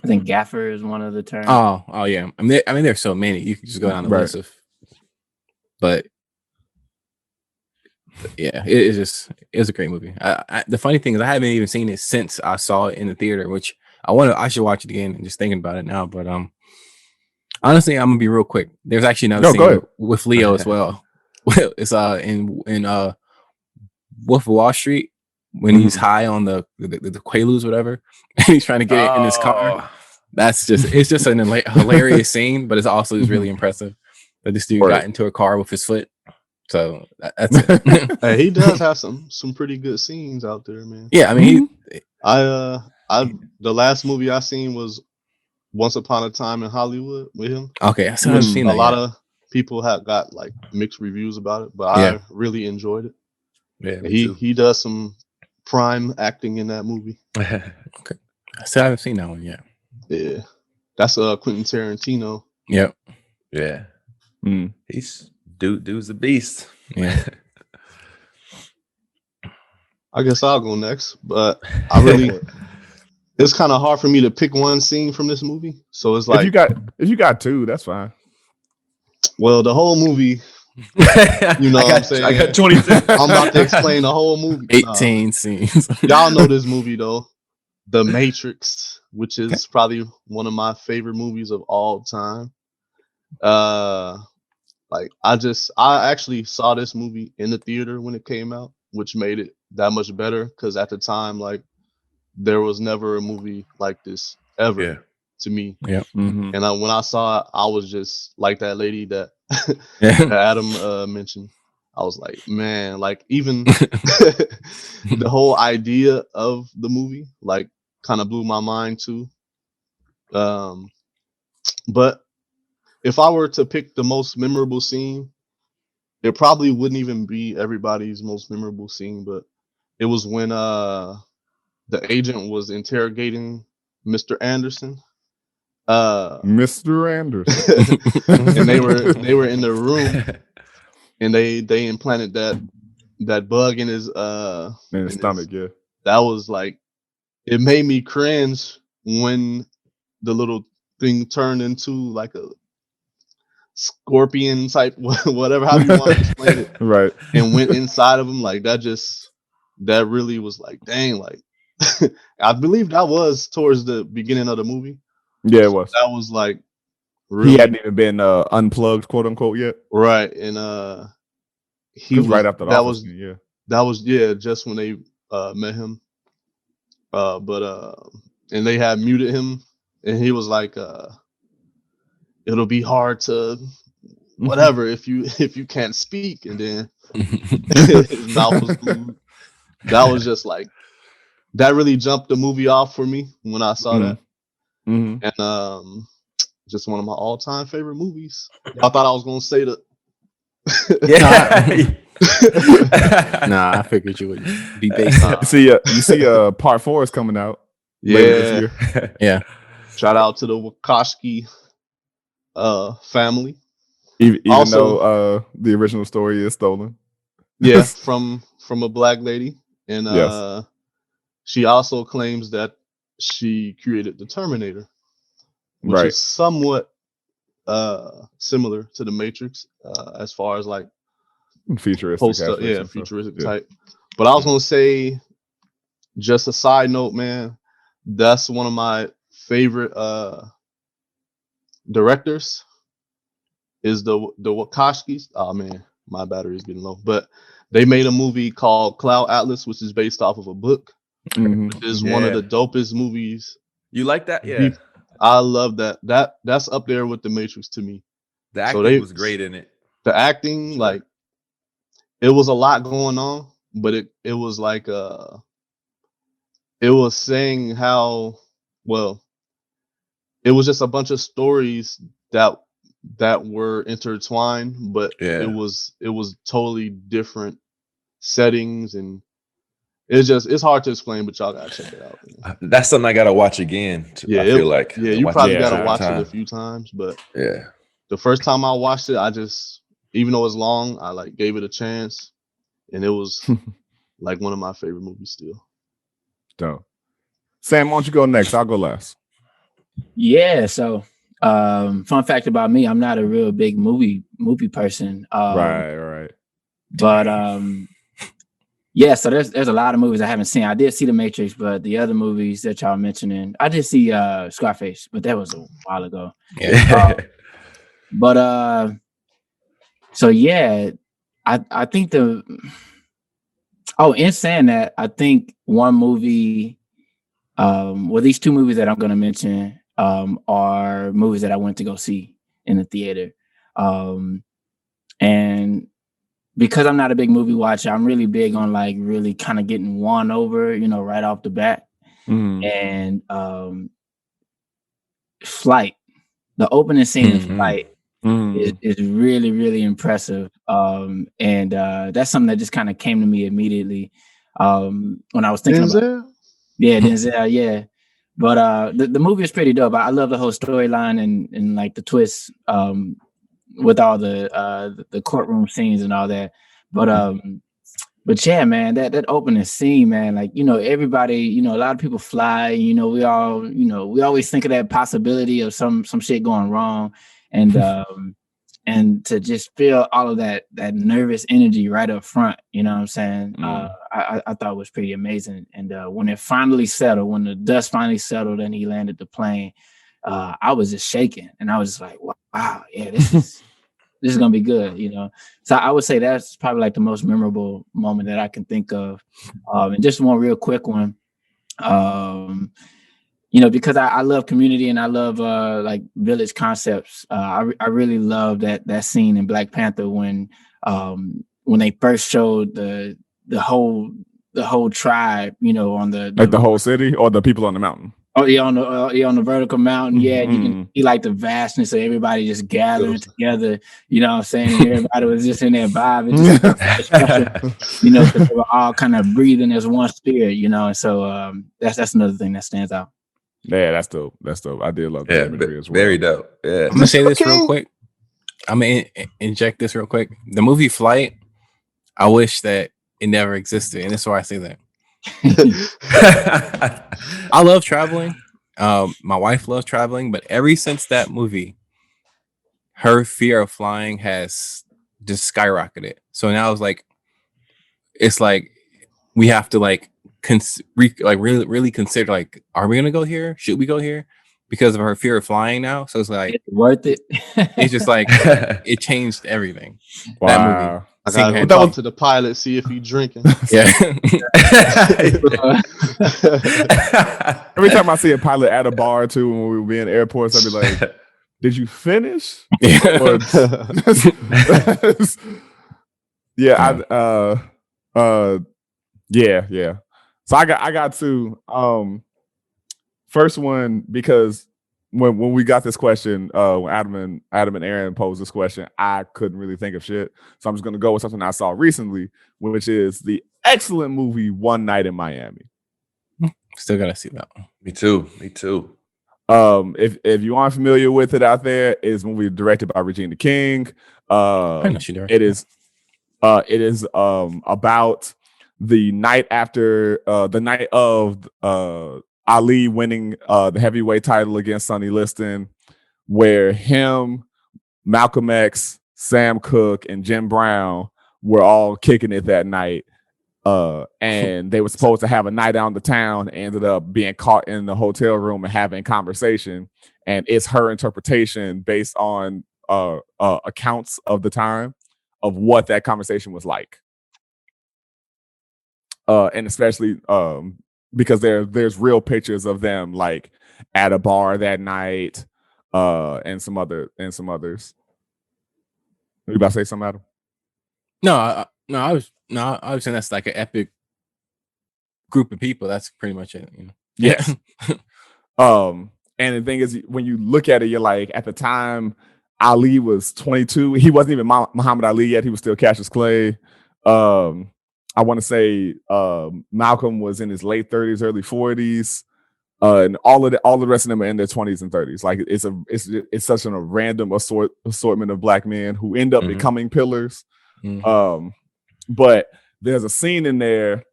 I think gaffer is one of the terms. Oh yeah. I mean, there's so many. You can just go down the list of. But yeah, it's a great movie. The funny thing is, I haven't even seen it since I saw it in the theater, which I should watch it again. And just thinking about it now, but honestly, I'm gonna be real quick. There's actually another scene with Leo as well. It's in Wolf of Wall Street when he's high on the Quaaludes, whatever, and he's trying to get it in his car. It's just an hilarious scene, but it's also just really impressive that this dude got into a car with his foot. So that's it. Hey, he does have some pretty good scenes out there, man. Yeah, I mean, the last movie I seen was Once Upon a Time in Hollywood with him. Okay, I still haven't seen that. A lot of people have got like mixed reviews about it, but I really enjoyed it. Yeah, he does some prime acting in that movie. Okay, I still haven't seen that one yet. Yeah, that's Quentin Tarantino. Yep. Yeah. He's dude's a beast. Yeah. I guess I'll go next, but I really it's kind of hard for me to pick one scene from this movie. So it's like if you got two, that's fine. Well, the whole movie, you know what I'm saying? I got 22. I'm about to explain the whole movie. 18 scenes. Y'all know this movie though, The Matrix, which is probably one of my favorite movies of all time. Like I actually saw this movie in the theater when it came out, which made it that much better because at the time, like, there was never a movie like this ever to me. Yeah. And when I saw it, I was just like that lady that Adam mentioned. I was like, man, like even the whole idea of the movie, like, kind of blew my mind too. But if I were to pick the most memorable scene, it probably wouldn't even be everybody's most memorable scene, but it was when the agent was interrogating Mr. Anderson. Mr. Anderson. And they were in the room and they implanted that bug in his stomach, yeah. That was like, it made me cringe when the little thing turned into like a scorpion type, whatever, how you want to explain it, right? And went inside of him. Like, that just that really was like, dang, like I believe that was towards the beginning of the movie. Yeah, it was. That was like He really hadn't even been unplugged, quote unquote, yet. right. And he was right after the that office was scene, yeah. that was just when they met him. But and they had muted him, and he was like, it'll be hard to whatever if you can't speak, and then his mouth was moved. That was just like that really jumped the movie off for me when I saw that. And just one of my all-time favorite movies. I thought I was gonna say the Nah, I figured you would be based on. You see part 4 is coming out later this year. Yeah. Shout out to the Wachowski family. Even Also- though the original story is stolen. Yeah, from a black lady. And Yes. she also claims that she created the Terminator, which Right. is somewhat similar to the Matrix as far as like Futuristic. futuristic type. But I was gonna say, just a side note, man, that's one of my favorite directors is the Wachowskis. Oh man, my battery is getting low. But they made a movie called Cloud Atlas, which is based off of a book. Which is one of the dopest movies. You like that? Yeah. I love that. That's up there with the Matrix to me. The acting was great in it. The acting, like, it was a lot going on, but it was like it was saying how well it was just a bunch of stories that were intertwined, but it was totally different settings, and it's hard to explain, but y'all gotta check it out. Man. That's something I gotta watch again. I feel like you probably gotta watch it a few times, but the first time I watched it, I just, even though it's long, I like gave it a chance, and it was like one of my favorite movies still. Dope. Sam, why don't you go next? I'll go last. Yeah. So, fun fact about me, I'm not a real big movie person. Right. But yeah, so there's a lot of movies I haven't seen. I did see The Matrix, but the other movies that y'all mentioning, I did see Scarface, but that was a while ago. But so yeah, I think in saying that, I think one movie, well, these two movies that I'm gonna mention are movies that I went to go see in the theater. And because I'm not a big movie watcher, I'm really big on like really kind of getting won over, right off the bat. And Flight, the opening scene in Flight is really, really impressive. And that's something that just kind of came to me immediately when I was thinking about Denzel, yeah. But the movie is pretty dope. I love the whole storyline and like the twists with all the courtroom scenes and all that. But yeah, man, that opening scene, man, like, everybody, a lot of people fly, we all, we always think of that possibility of some shit going wrong. And to just feel all of that nervous energy right up front, you know what I'm saying? I thought it was pretty amazing. And when it finally settled, when the dust finally settled and he landed the plane, I was just shaking, and I was just like, wow, yeah, this is gonna be good, So I would say that's probably like the most memorable moment that I can think of. And just one real quick one, because I love Community and I love like village concepts. I really love that scene in Black Panther when they first showed the whole tribe, on the whole city or the people on the mountain. Oh, yeah, on the vertical mountain. Yeah, you can see like the vastness of everybody just gathering together. You know what I'm saying? And everybody was just in there vibing, just because they were all kind of breathing as one spirit. And so that's another thing that stands out. Yeah, that's dope. I did love that imagery as well. Very dope. Yeah. I'm gonna say this real quick. I'm gonna inject this real quick. The movie Flight, I wish that it never existed, and that's why I say that. I love traveling. My wife loves traveling, but ever since that movie, her fear of flying has just skyrocketed. So now it's like we have to like really consider like, are we gonna go here? Should we go here? Because of her fear of flying now. So it's like, It's worth it. it's just like it changed everything. That movie. Wow. I gotta go Single-handed. talk to the pilot, see if he drinking. Yeah. Every time I see a pilot at a bar too, when we were in airports, I'd be like, "Did you finish?" Yeah. Or- yeah, yeah. So I got to first one because when we got this question, when Adam and Aaron posed this question, I couldn't really think of shit. So I'm just gonna go with something I saw recently, which is the excellent movie One Night in Miami. Still gotta see that one. Me too. If you aren't familiar with it out there, it's a movie directed by Regina King. I know she directed. It is about the night after the night of Ali winning the heavyweight title against Sonny Liston, where him, Malcolm X, Sam Cooke, and Jim Brown were all kicking it that night. And they were supposed to have a night out in the town, ended up being caught in the hotel room and having conversation. And it's her interpretation based on accounts of the time of what that conversation was like. And especially because there's real pictures of them like at a bar that night, and some others. You about to say something, Adam? I was saying that's like an epic group of people. That's pretty much it. You know? Yes. And the thing is, when you look at it, you're like, at the time, Ali was 22. He wasn't even Muhammad Ali yet. He was still Cassius Clay. I want to say Malcolm was in his late 30s, early 40s. And all the rest of them are in their 20s and 30s. Like it's such a random assortment of black men who end up becoming pillars. Mhm. But there's a scene in there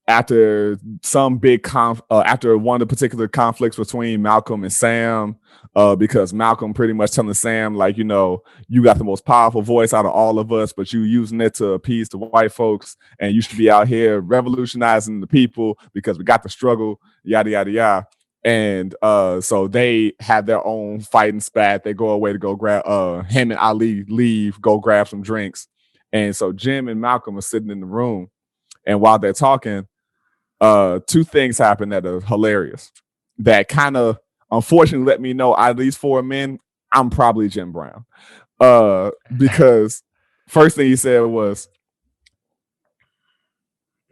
after some big after one of the particular conflicts between Malcolm and Sam, because Malcolm pretty much telling Sam, like, you know, you got the most powerful voice out of all of us, but you using it to appease the white folks, and you should be out here revolutionizing the people because we got the struggle, yada yada yada. And so they have their own fighting spat. They go away to go grab him and Ali leave, go grab some drinks. And so Jim and Malcolm are sitting in the room, and while they're talking, two things happen that are hilarious that kind of unfortunately let me know out of these four men, I'm probably Jim Brown. Because first thing he said was,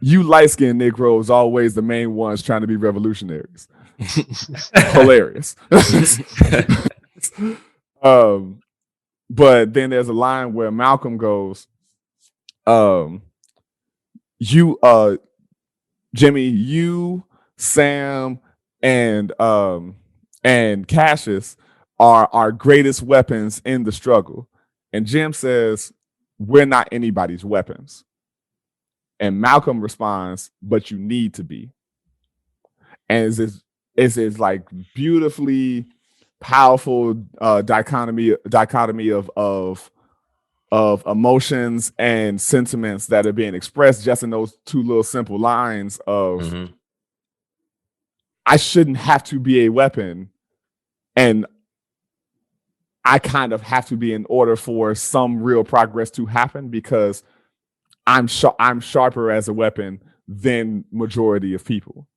"You light-skinned Negroes always the main ones trying to be revolutionaries." Hilarious. But then there's a line where Malcolm goes, Jimmy, you, Sam, and Cassius are our greatest weapons in the struggle. And Jim says, "We're not anybody's weapons." And Malcolm responds, "But you need to be." And it's this like beautifully powerful dichotomy of emotions and sentiments that are being expressed just in those two little simple lines of I shouldn't have to be a weapon, and I kind of have to be in order for some real progress to happen, because I'm sharper as a weapon than majority of people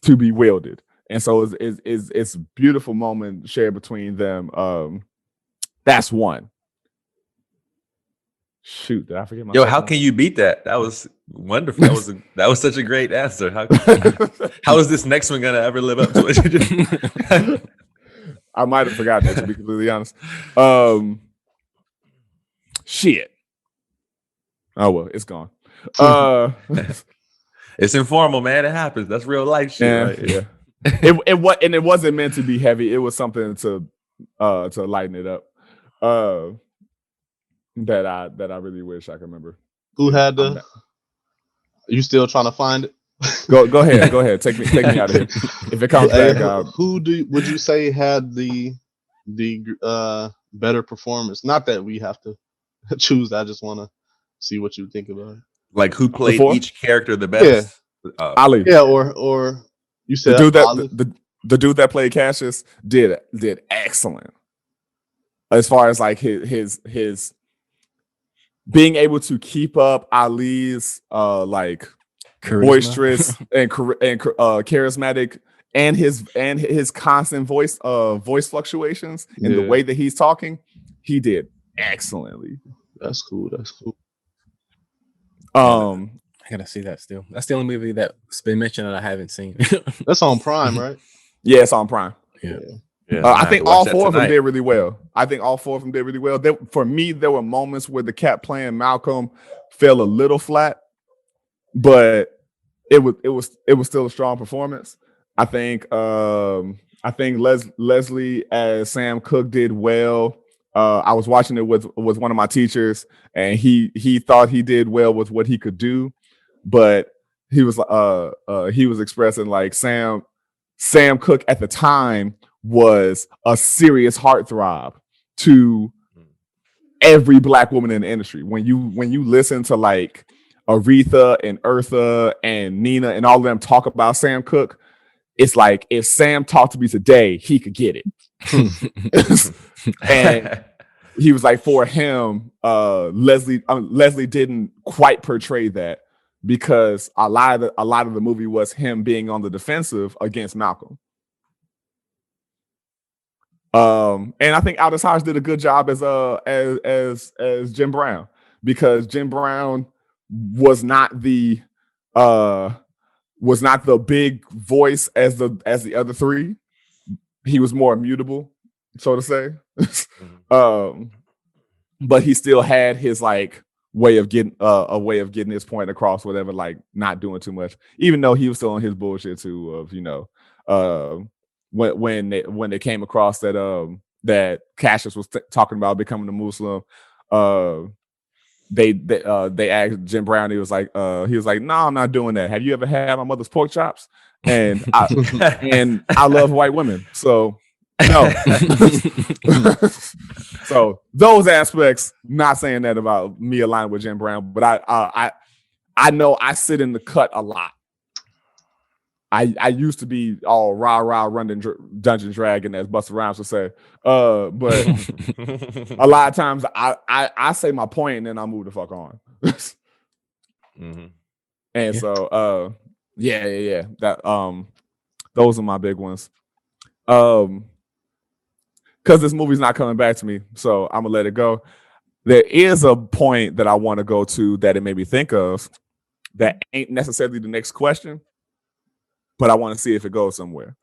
to be wielded. And so it's a beautiful moment shared between them. That's one. Shoot, did I forget my How can you beat that? That was wonderful. That was such a great answer. How is this next one gonna ever live up to it? I might have forgotten it, to be completely honest. Shit. Oh well, it's gone. It's informal, man. It happens. That's real life shit, right? Yeah. It wasn't meant to be heavy. It was something to lighten it up. That I really wish I could remember. Who had the? You still trying to find it? Go ahead. Take me out of here. If it comes back, would you say had the better performance? Not that we have to choose. I just want to see what you think about it. Like who played Before? each character the best? Ali. Yeah, or you The said dude Olive? that the dude that played Cassius did excellent as far as like his being able to keep up Ali's like Charisma. boisterous and charismatic and his constant voice fluctuations and the Yeah. way that he's talking, he did excellently. That's cool. That's cool. Um I gotta see that still. That's the only movie that's been mentioned that I haven't seen. That's on Prime, right? yeah, it's on Prime. Yeah. Yeah, I think all four of them tonight. did really well. For me, there were moments where the cat playing Malcolm fell a little flat, but it was still a strong performance. I think Leslie as Sam Cooke did well. I was watching it with one of my teachers, and he thought he did well with what he could do, but he was expressing like Sam Cooke at the time was a serious heartthrob to every Black woman in the industry. When you listen to like Aretha and Eartha and Nina and all of them talk about Sam Cooke, it's like if Sam talked to me today, he could get it. And he was like, for him, Leslie didn't quite portray that because a lot of the movie was him being on the defensive against Malcolm. And I think Aldous Hodge did a good job as Jim Brown, because Jim Brown was not the big voice as the other three. He was more immutable, so to say. But he still had his like way of getting his point across, whatever, like not doing too much, even though he was still on his bullshit too of, you know, when they came across that Cassius was talking about becoming a Muslim, they asked Jim Brown. He was like, no, I'm not doing that. Have you ever had my mother's pork chops? And I love white women, so no. So those aspects, not saying that about me aligning with Jim Brown, but I know I sit in the cut a lot. I used to be all rah running Dungeon Dragon, as Busta Rhymes would say. But a lot of times I say my point and then I move the fuck on. And so yeah. That those are my big ones. Because this movie's not coming back to me, so I'm gonna let it go. There is a point that I want to go to that it made me think of that ain't necessarily the next question, but I want to see if it goes somewhere.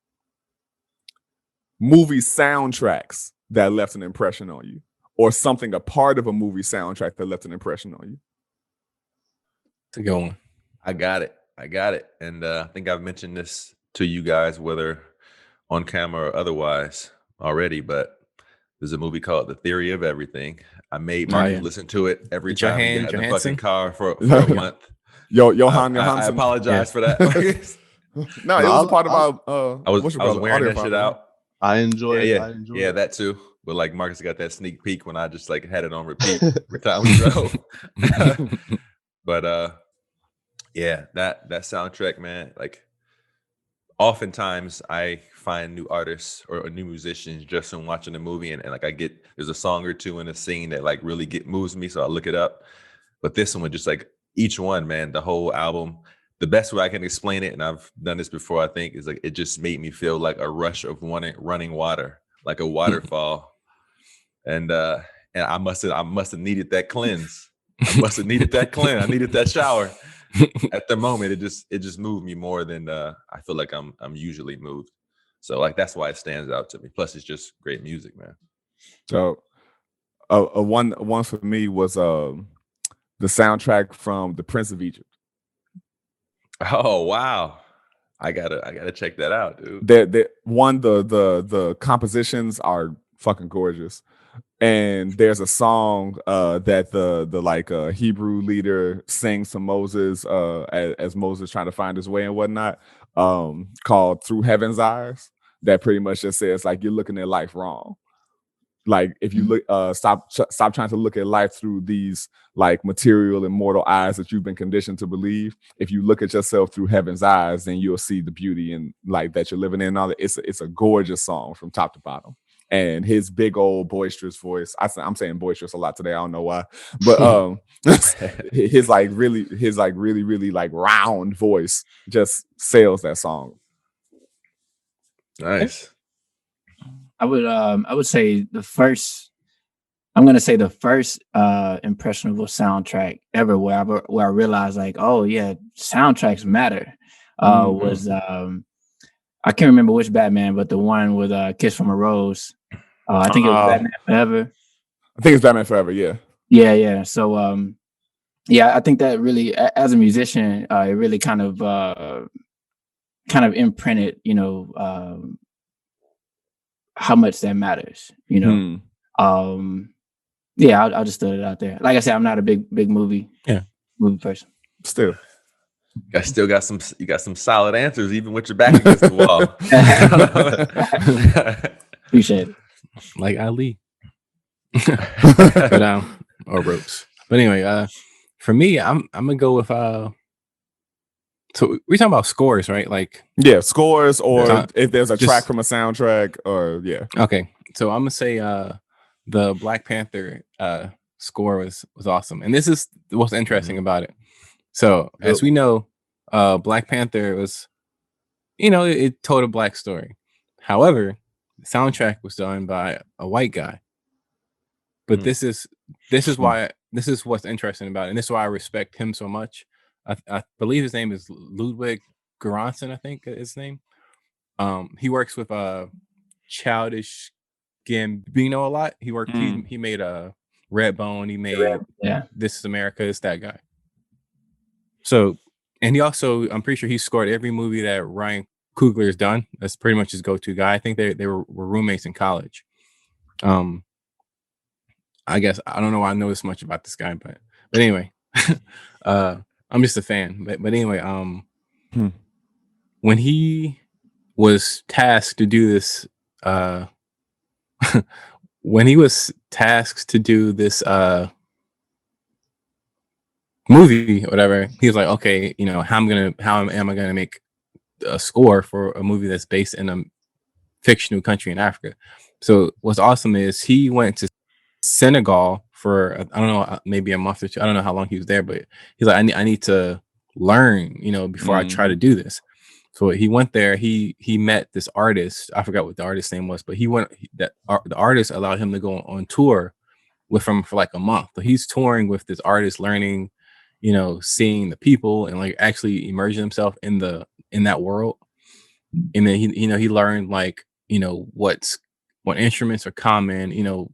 Movie soundtracks that left an impression on you, or something a part of a movie soundtrack that left an impression on you. It's a good one. I got it. And I think I've mentioned this to you guys, whether on camera or otherwise already, but there's a movie called The Theory of Everything. I made Mark listen to it every time we got in the fucking car for a month. Johan I apologize for that. No, it was a part of our. I was wearing that shit out. I enjoy it. Yeah, that too. But like Marcus got that sneak peek when I just like had it on repeat every time we drove. But yeah, that soundtrack, man. Like, oftentimes I find new artists or new musicians just from watching the movie, and like there's a song or two in a scene that like really moves me, so I look it up. But this one, just like each one, man, the whole album. The best way I can explain it, and I've done this before, I think, is like it just made me feel like a rush of running water, like a waterfall. And I must have needed that cleanse. I needed that shower. At the moment, it just moved me more than I feel like I'm usually moved. So like that's why it stands out to me. Plus, it's just great music, man. So, one for me was the soundtrack from The Prince of Egypt. Oh wow, I gotta check that out, dude. The compositions are fucking gorgeous, and there's a song that the Hebrew leader sings to Moses as Moses trying to find his way and whatnot, called "Through Heaven's Eyes." That pretty much just says like you're looking at life wrong. if you look, stop trying to look at life through these like material and mortal eyes that you've been conditioned to believe. If you look at yourself through heaven's eyes, then you'll see the beauty and like that you're living in. All that. It's a gorgeous song from top to bottom. And his big old boisterous voice. I'm saying boisterous a lot today. I don't know why, but his really like round voice just sells that song. Nice. I would say the first. I'm gonna say the first impressionable soundtrack ever where I realized like, oh yeah, soundtracks matter. Was I can't remember which Batman, but the one with Kiss from a Rose. I think it was Batman Forever. I think it's Batman Forever. Yeah. Yeah. So yeah, I think that really, as a musician, it really kind of imprinted, how much that matters. Yeah, I'll just throw it out there. Like I said, I'm not a big movie person. Still. You got some solid answers, even with your back against the wall. Appreciate it. Like Ali. But or ropes. But anyway, for me, I'm gonna go with so we're talking about scores, right? Like scores, or if there's a track from a soundtrack, or Okay, so I'm gonna say the Black Panther score was awesome, and this is what's interesting about it. So as we know, Black Panther was, it told a black story. However, the soundtrack was done by a white guy. But this is what's interesting about it, and this is why I respect him so much. I believe his name is Ludwig Göransson, I think is his name. He works with Childish Gambino a lot. He worked. He made Redbone. He made This Is America. It's that guy. So, and he also, I'm pretty sure he scored every movie that Ryan Coogler has done. That's pretty much his go-to guy. I think they were roommates in college. I guess I don't know why I know this much about this guy, but anyway, I'm just a fan. But anyway, when he was tasked to do this, movie or whatever, he was like, okay, how am I gonna make a score for a movie that's based in a fictional country in Africa? So what's awesome is he went to Senegal for I don't know, maybe a month or two. I don't know how long he was there, but he's like, I need to learn, before I try to do this. So he went there. He met this artist. I forgot what the artist's name was, but the artist allowed him to go on tour with him for like a month. So he's touring with this artist, learning, seeing the people and like actually immersing himself in that world. And then he learned like, what instruments are common,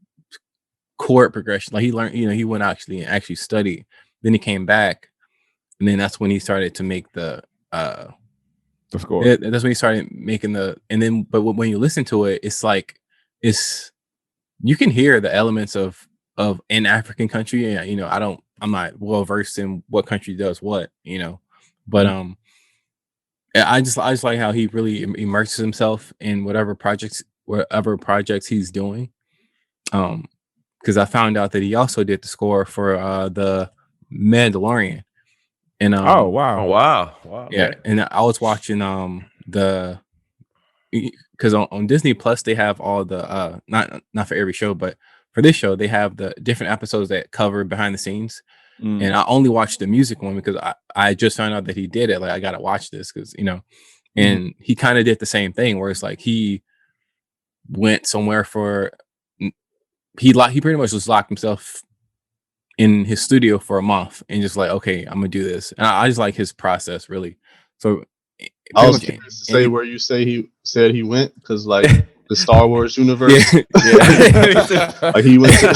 chord progression. Like he learned, he went actually study. Then he came back, and then that's when he started to make the score. That's when he started making but when you listen to it, it's like you can hear the elements of an African country. I'm not well versed in what country does what, but I just like how he really immerses himself in whatever projects he's doing. Because I found out that he also did the score for the Mandalorian. And oh wow. Yeah, okay. And I was watching because on Disney Plus they have all the not for every show, but for this show they have the different episodes that cover behind the scenes. And I only watched the music one because I just found out that he did it. Like I gotta watch this because and he kind of did the same thing where it's like he went somewhere for he pretty much just locked himself in his studio for a month and just like, okay, I'm gonna do this. And I just like his process really. So I was curious to say where you say he said he went, because like the Star Wars universe, like he went to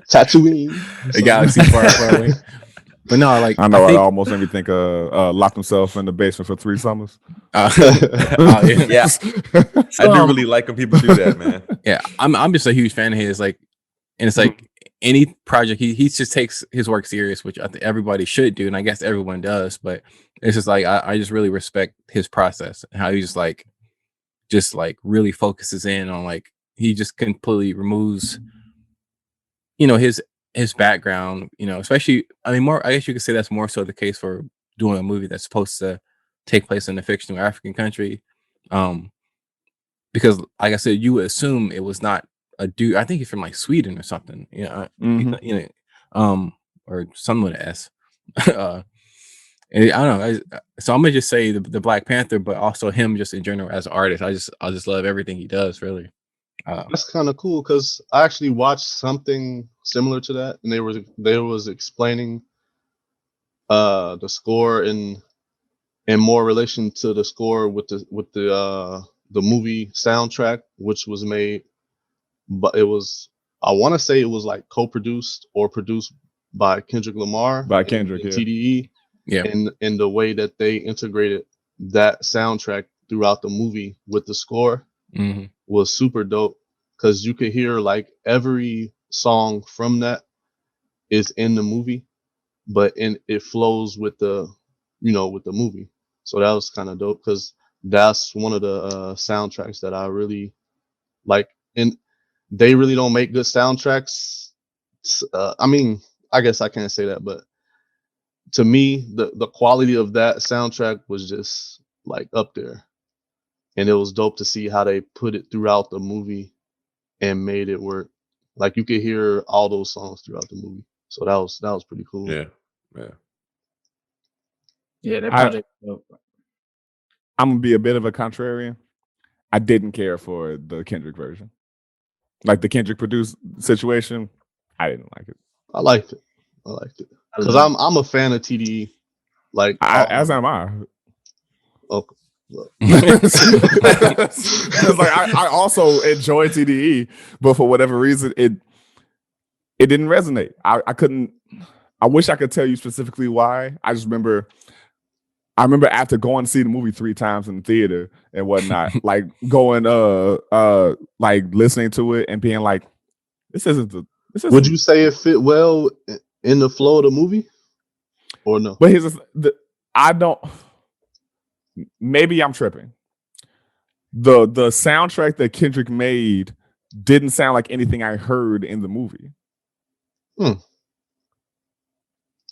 Tatooine, a galaxy far away. But no, like I know, it almost made me think locked himself in the basement for 3 summers. Yeah. I do really like when people do that, man. Yeah, I'm just a huge fan of his. Like, and it's like any project, he just takes his work serious, which I think everybody should do, and I guess everyone does. But it's just like I just really respect his process and how he just like really focuses in on like he just completely removes, you know, his background, you know, especially, I mean, more, I guess you could say that's more so the case for doing a movie that's supposed to take place in a fictional African country. Because like I said, you would assume it was not a dude. I think he's from like Sweden or something, you know, or something with an S. And I don't know. So I'm gonna just say the Black Panther, but also him just in general as an artist. I just love everything he does, really. That's kind of cool because I actually watched something similar to that, and they was explaining the score in more relation to the score with the movie soundtrack, which was made, but it was, I want to say it was like co-produced or produced by Kendrick Lamar, By Kendrick, and yeah. TDE, Yeah. and in the way that they integrated that soundtrack throughout the movie with the score was super dope, because you could hear like every song from that is in the movie, but it flows with the, you know, with the movie. So that was kind of dope, because that's one of the soundtracks that I really like. And they really don't make good soundtracks. I mean, I guess I can't say that, but to me, the quality of that soundtrack was just like up there. And it was dope to see how they put it throughout the movie and made it work. Like you could hear all those songs throughout the movie. So that was pretty cool. Yeah. That project. I'm gonna be a bit of a contrarian. I didn't care for the Kendrick version, like the Kendrick produced situation. I didn't like it. I liked it because I'm a fan of TDE. Like as am I. Okay. Because like I also enjoy TDE, but for whatever reason it didn't resonate. I couldn't. I wish I could tell you specifically why. I remember after going to see the movie 3 times in the theater and whatnot, like going like listening to it and being like, this isn't. Would you say it fit well in the flow of the movie, or no? But I don't. Maybe I'm tripping. The soundtrack that Kendrick made didn't sound like anything I heard in the movie.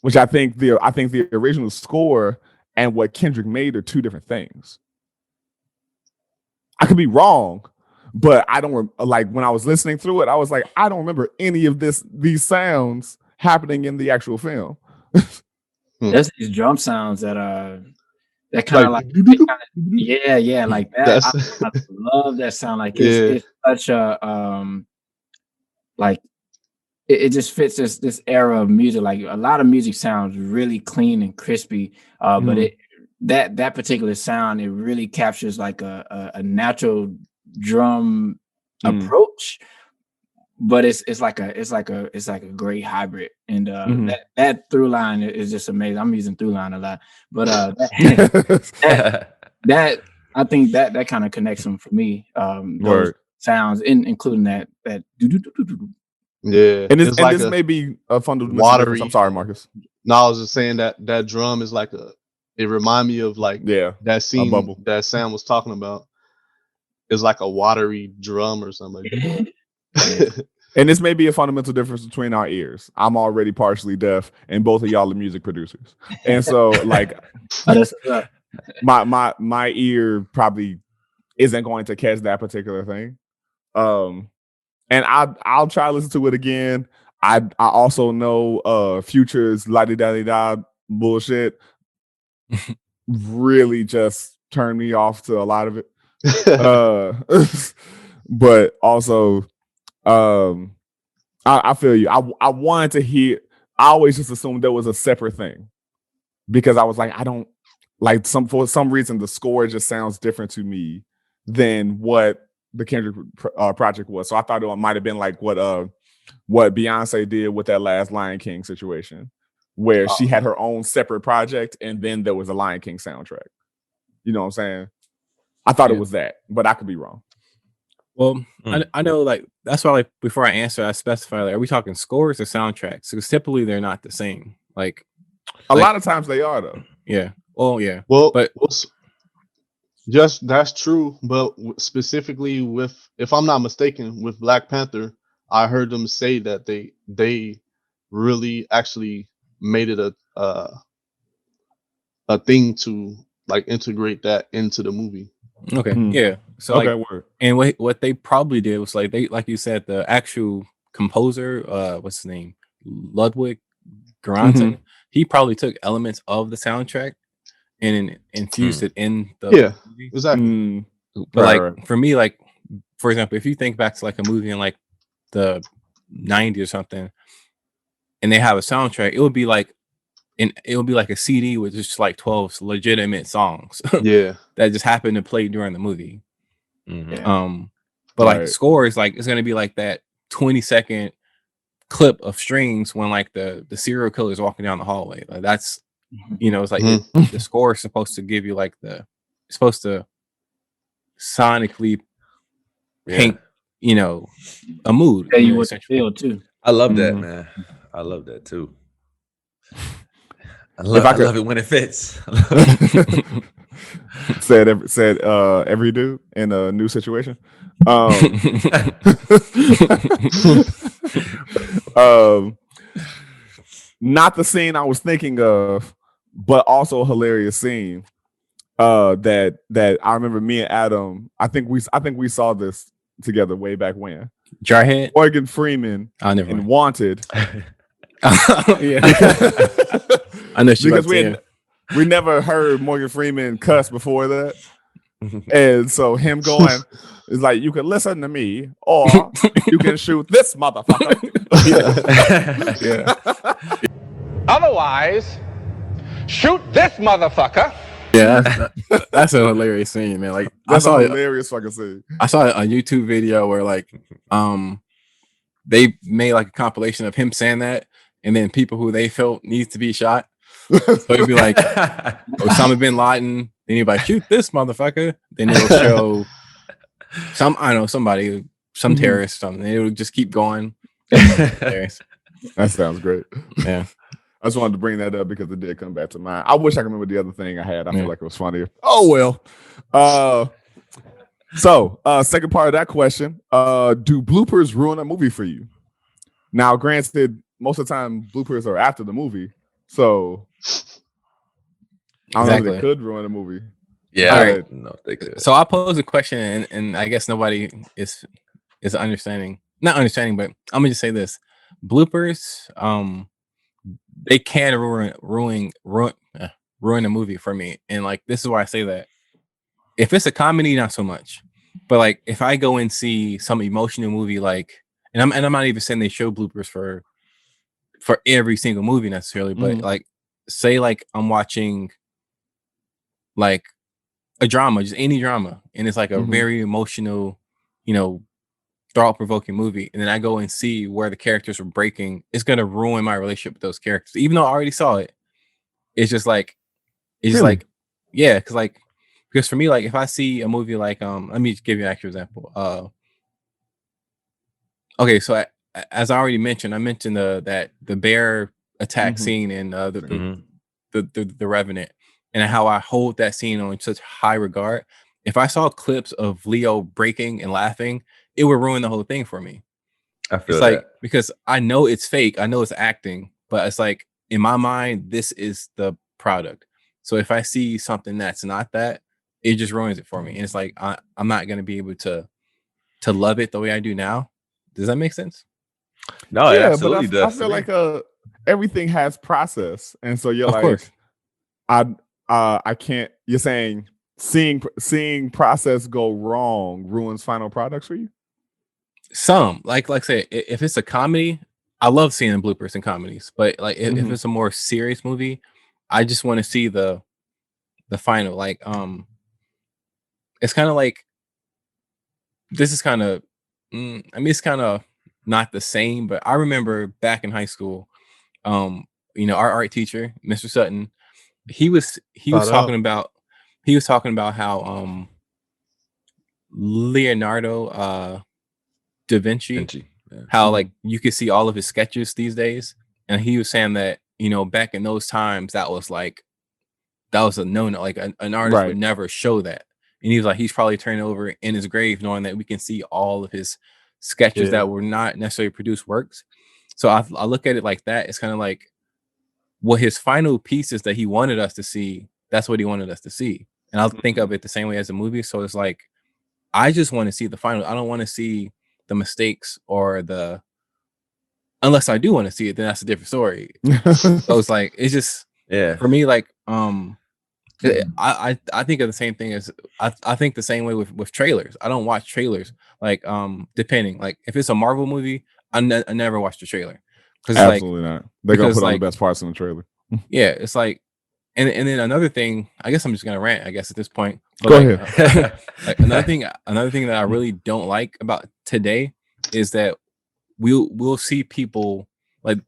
Which I think the original score and what Kendrick made are 2 different things. I could be wrong, but I don't like when I was listening through it, I was like, I don't remember any of these sounds happening in the actual film. There's these drum sounds that kind of like like that. I love that sound. Like it's such a like it just fits this era of music. Like a lot of music sounds really clean and crispy, but that particular sound, it really captures like a natural drum approach. But it's like a great hybrid, and that through line is just amazing. I'm using through line a lot, but that I think that kind of connects them for me. Those sounds, including that. Yeah, and this may be a fundamental difference. I'm sorry, Marcus. No, I was just saying that drum is like it remind me of like that scene that Sam was talking about. It's like a watery drum or something like that. And this may be a fundamental difference between our ears. I'm already partially deaf, and both of y'all are music producers, and so like my ear probably isn't going to catch that particular thing. And I'll try to listen to it again. I also know Future's la-di-da-di-da bullshit really just turned me off to a lot of it. But also I feel you. I wanted to hear. I always just assumed there was a separate thing because I was like, I don't like for some reason the score just sounds different to me than what the Kendrick project was. So I thought it might have been like what Beyonce did with that last Lion King situation, where she had her own separate project and then there was a Lion King soundtrack. You know what I'm saying? I thought it was that, but I could be wrong. Well, I know, like that's why, like before I answer, I specify, like, are we talking scores or soundtracks? Because typically they're not the same. Like a lot of times they are, though. Yeah. Oh, yeah. Well, but Just that's true, but specifically with, if I'm not mistaken, with Black Panther, I heard them say that they really actually made it a thing to like integrate that into the movie. Okay, yeah. So Okay, like, word. and what they probably did was like they, like you said, the actual composer, what's his name, Ludwig Göransson. He probably took elements of the soundtrack and infused it in the Yeah, movie. exactly. But Right, like for me, like for example, if you think back to like a movie in like the 90s or something, and they have a soundtrack, it would be like a CD with just like 12 legitimate songs Yeah. that just happened to play during the movie. Mhm. But like Right. score is like, it's gonna be like that 20-second clip of strings when like the serial killer is walking down the hallway. Like that's, you know, it's like the score is supposed to give you like it's supposed to sonically paint, you know, a mood. Tell you know, what to essentially. feel too. I love that, man. I love that too. I love it when it fits. said every dude in a new situation. Not the scene I was thinking of, but also a hilarious scene. That I remember me and Adam. I think we saw this together way back when. Jarhead. Morgan Freeman never in mind. Wanted. Yeah. I know she because likes we never heard Morgan Freeman cuss before that. And so him going is like, you can listen to me or you can shoot this motherfucker. Yeah. Otherwise, shoot this motherfucker. Yeah, that's a hilarious scene, man. Like That's a hilarious fucking scene. I saw a YouTube video where like they made like a compilation of him saying that, and then people who they felt needs to be shot. So it'd be like Osama bin Laden, then you'd be like, shoot this motherfucker. Then it'll show somebody, some terrorist, something. It would just keep going. That sounds great. Yeah. I just wanted to bring that up because it did come back to mind. I wish I could remember the other thing I had. I feel like it was funnier. Oh well. So second part of that question: do bloopers ruin a movie for you? Now, granted, most of the time bloopers are after the movie, so I don't know if they could ruin a movie. Yeah, right. No, they could. So I'll pose a question, and I guess nobody is understanding, not understanding, but I'm gonna just say this: bloopers, they can ruin a movie for me. And like, this is why I say that. If it's a comedy, not so much. But like, if I go and see some emotional movie, like, and I'm not even saying they show bloopers for every single movie necessarily, but like, say like I'm watching like a drama, just any drama, and it's like a very emotional, you know, thought-provoking movie, and then I go and see where the characters are breaking, it's gonna ruin my relationship with those characters, even though I already saw it. It's just like, yeah, because for me, like, if I see a movie like let me just give you an actual example. Okay, so as I already mentioned, I mentioned the bear attack scene in the Revenant, and how I hold that scene on such high regard. If I saw clips of Leo breaking and laughing, it would ruin the whole thing for me. I feel it's like that. Because I know it's fake, I know it's acting, but it's like, in my mind, this is the product. So if I see something that's not that, it just ruins it for me. And it's like, I'm not going to be able to love it the way I do now. Does that make sense? No, yeah, it absolutely but I does. feel like everything has process, and so you're of course. I can't. You're saying seeing process go wrong ruins final products for you? Some like say, if it's a comedy, I love seeing bloopers in comedies, but like if it's a more serious movie, I just want to see the final. Like it's kind of like, this is kind of I mean, it's kind of not the same, but I remember back in high school, you know, our art teacher, Mr. Sutton, he was talking about how Leonardo da Vinci. How like you could see all of his sketches these days, and he was saying that, you know, back in those times, that was a no-no. Like an artist would never show that. And he was like, he's probably turning over in his grave knowing that we can see all of his sketches that were not necessarily produced works. So I look at it like that. It's kind of like what his final pieces that he wanted us to see, that's what he wanted us to see. And I'll think of it the same way as a movie. So it's like, I just want to see the final. I don't want to see the mistakes or unless I do want to see it, then that's a different story. So it's like, it's just, for me, like, I think of the same thing as I think the same way with trailers. I don't watch trailers, like, depending, like if it's a Marvel movie, I never watch the trailer. Absolutely not. They're gonna put on like, the best parts in the trailer. Yeah, it's like, and then another thing, I guess I'm just gonna rant, I guess, at this point. But Go ahead. Like, another thing that I really don't like about today is that we'll see people like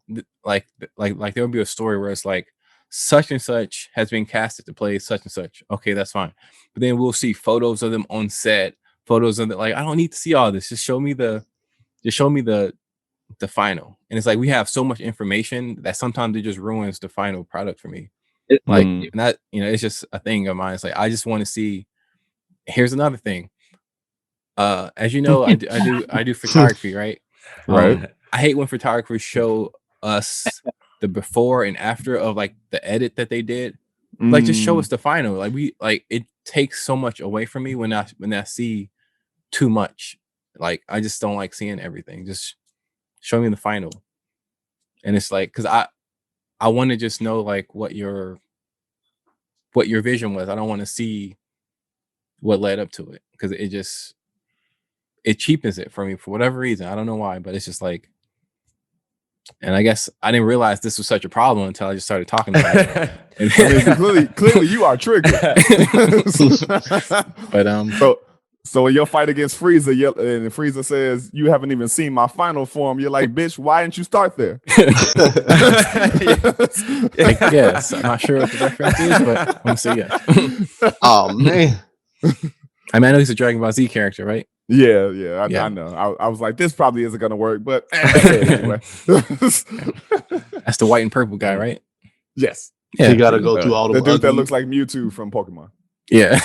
there will be a story where it's like such and such has been casted to play such and such. Okay, that's fine. But then we'll see photos of them on set, photos of like, I don't need to see all this. Just show me the final. And it's like, we have so much information that sometimes it just ruins the final product for me. Like, and that, it's just a thing of mine. It's like, I just want to see. Here's another thing. As you know, I do photography, right? Right. I hate when photographers show us the before and after of like the edit that they did. Like, just show us the final. Like, it takes so much away from me when I see too much. Like, I just don't like seeing everything. Just show me the final. And it's like, because I want to just know like what your vision was. I don't want to see what led up to it, because it cheapens it for me for whatever reason. I don't know why, but it's just like, and I guess I didn't realize this was such a problem until I just started talking about it. And clearly you are triggered. But so in your fight against Frieza, and Frieza says, "You haven't even seen my final form," you're like, "Bitch, why didn't you start there?" Yes, I'm not sure what the reference is, but I'm gonna say yes. Oh man. I mean, I know he's a Dragon Ball Z character, right? Yeah. I know. I was like, this probably isn't gonna work, but anyway. That's the white and purple guy, right? Yes. Yeah, you gotta go through all the dude that looks like Mewtwo from Pokemon. Yeah.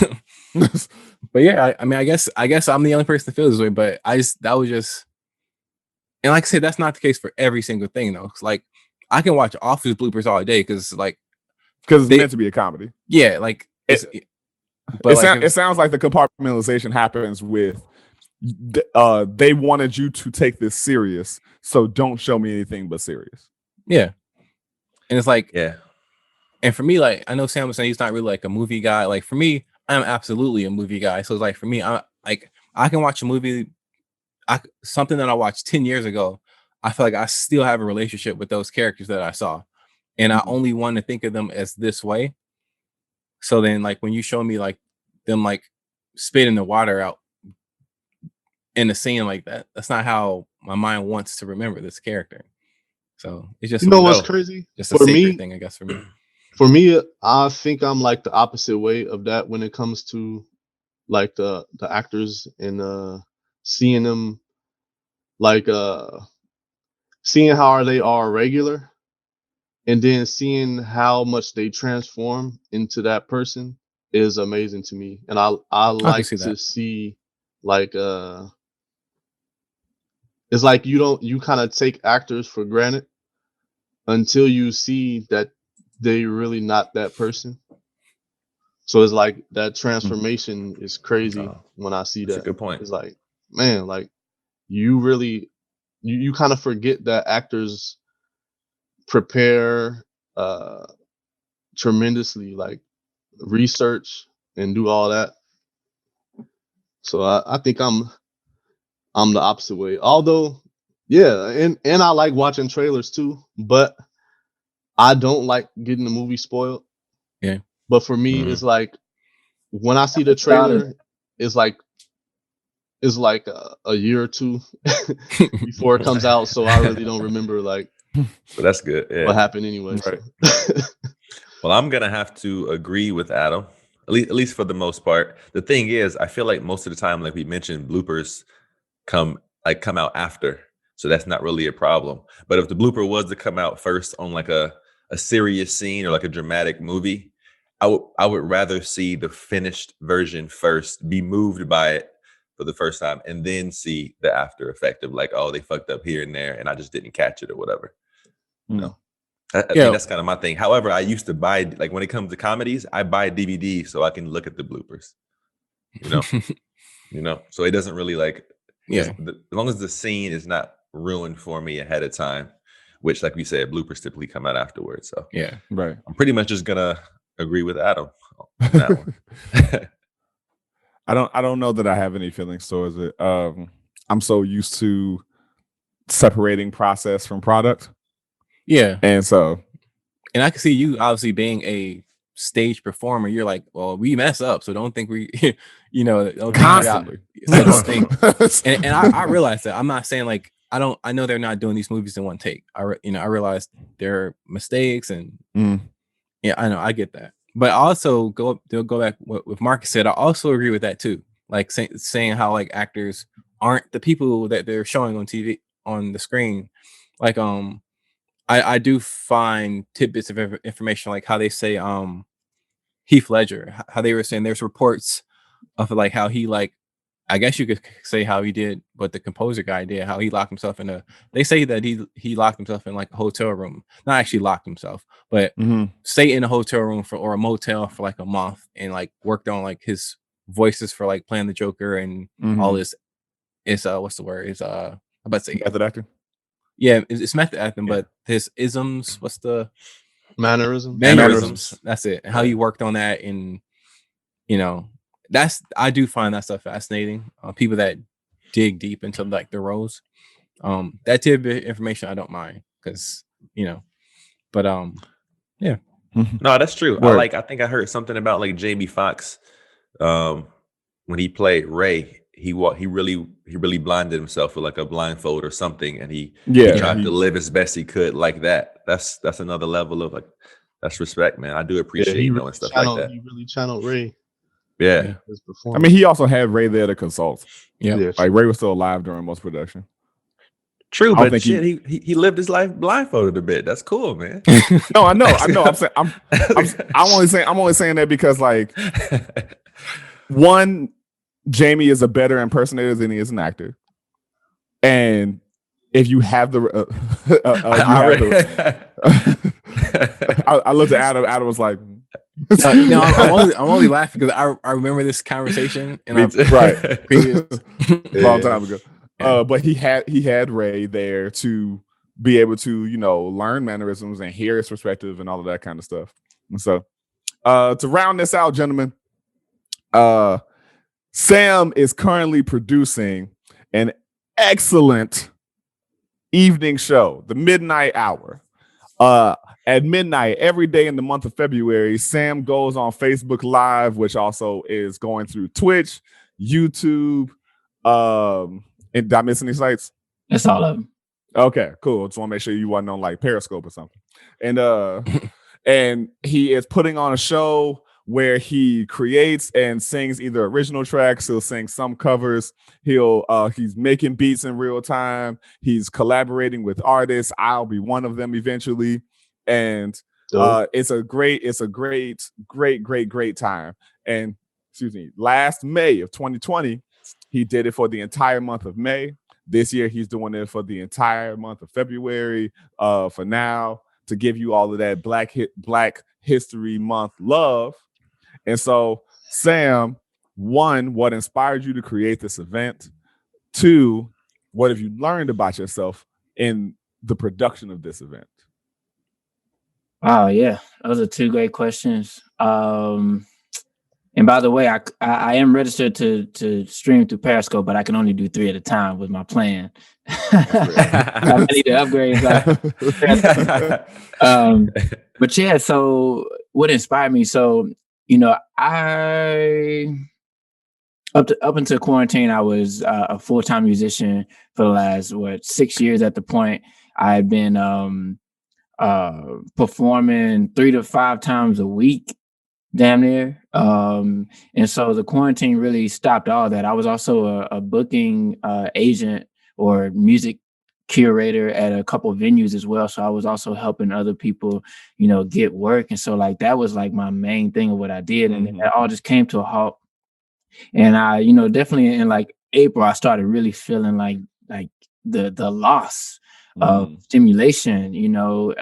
But yeah, I mean, I guess I'm the only person that feels this way, but that was just, and like I said, that's not the case for every single thing though. It's like, I can watch Office bloopers all day because it's meant to be a comedy. Yeah, like it sounds like the compartmentalization happens with they wanted you to take this serious, so don't show me anything but serious. Yeah. And it's like, yeah. And for me, like, I know Sam was saying he's not really like a movie guy. Like, for me, I'm absolutely a movie guy. So it's like, for me, I can watch a movie, something that I watched 10 years ago. I feel like I still have a relationship with those characters that I saw, and I only want to think of them as this way. So then, like, when you show me like them like spitting the water out in a scene like that, that's not how my mind wants to remember this character. So it's just, what's crazy? Just a sacred thing, I guess, for me. For me, I think I'm like the opposite way of that when it comes to like the actors and seeing them, like seeing how they are regular, and then seeing how much they transform into that person is amazing to me. And I like to see like it's like you kind of take actors for granted until you see that they really not that person. So it's like that transformation is crazy when I see that. That's a good point. It's like, man, like you really you kind of forget that actors prepare tremendously, like research and do all that. So I think I'm the opposite way. Although, yeah, and I like watching trailers too, but I don't like getting the movie spoiled. Yeah. But for me, it's like when I see the trailer, it's like a year or two before it comes out. So I really don't remember like. But that's good. Yeah. What happened anyway? Right. So. Well, I'm gonna have to agree with Adam, at least for the most part. The thing is, I feel like most of the time, like we mentioned, bloopers come out after, so that's not really a problem. But if the blooper was to come out first on like a serious scene or like a dramatic movie, I would rather see the finished version first, be moved by it for the first time, and then see the after effect of like, oh, they fucked up here and there, and I just didn't catch it or whatever. No, I think that's kind of my thing. However, I used to buy, like when it comes to comedies, I buy DVDs so I can look at the bloopers. So it doesn't really like, as long as the scene is not ruined for me ahead of time, which, like we said, bloopers typically come out afterwards. So right. I'm pretty much just gonna agree with Adam on that one. I don't know that I have any feelings towards it. I'm so used to separating process from product. Yeah. And I can see you obviously being a stage performer. You're like, well, we mess up, so don't think we don't constantly. So don't think. and I realize that. I'm not saying like I know they're not doing these movies in one take. I realize there are mistakes and I know, I get that. But also go back what Marcus said. I also agree with that too. Like saying how like actors aren't the people that they're showing on TV on the screen. Like I do find tidbits of information like how they say Heath Ledger, how they were saying there's reports of like how he like, I guess you could say how he did, but the composer guy did, how he locked himself in they say that he locked himself in like a hotel room, not actually locked himself, but stay in a hotel room or a motel for like a month and like worked on like his voices for like playing the Joker and all this. It's what's the word? It's I'm about to say method acting. Yeah, it's method acting, but his isms, what's the mannerisms? That's it. How you worked on that, and I do find that stuff fascinating. People that dig deep into like the roles. That tidbit information I don't mind because but yeah. No, that's true. I think I heard something about like Jamie Foxx when he played Ray. He really blinded himself with like a blindfold or something, and he tried to live as best he could like that. That's another level of like, that's respect, man. I do appreciate knowing stuff like that. He really channeled Ray. Yeah. I mean, he also had Ray there to consult. Yeah. Like Ray was still alive during most production. True, but shit, he lived his life blindfolded a bit. That's cool, man. No, I know. I'm saying I'm only saying that because like one, Jamie is a better impersonator than he is an actor, and if you have the, I looked at Adam. Adam was like, I'm only laughing because I remember this conversation and previous long time ago. But he had Ray there to be able to learn mannerisms and hear his perspective and all of that kind of stuff. And so to round this out, gentlemen, Sam is currently producing an excellent evening show, The Midnight Hour. At midnight every day in the month of February, Sam goes on Facebook Live, which also is going through Twitch, YouTube. And did I miss any sites? That's all of them. Okay, cool. Just want to make sure you wasn't on like Periscope or something. And and he is putting on a show where he creates and sings either original tracks. He'll sing some covers. He's making beats in real time. He's collaborating with artists. I'll be one of them eventually. And it's a great time. And last May of 2020, he did it for the entire month of May. This year, he's doing it for the entire month of February. For now, to give you all of that Black History Month love. And so, Sam, one, what inspired you to create this event? Two, what have you learned about yourself in the production of this event? Wow, yeah, those are two great questions. And by the way, I am registered to stream through Periscope, but I can only do 3 at a time with my plan. I need to upgrade. But yeah, so what inspired me? So I up until quarantine, I was a full-time musician for the last 6 years. At the point, I had been performing 3 to 5 times a week, damn near. And so the quarantine really stopped all that. I was also a booking agent or music curator at a couple of venues as well. So I was also helping other people, you know, get work. And so like that was like my main thing of what I did. And it all just came to a halt. And I, you know, definitely in like April, I started really feeling like the loss of stimulation, you know,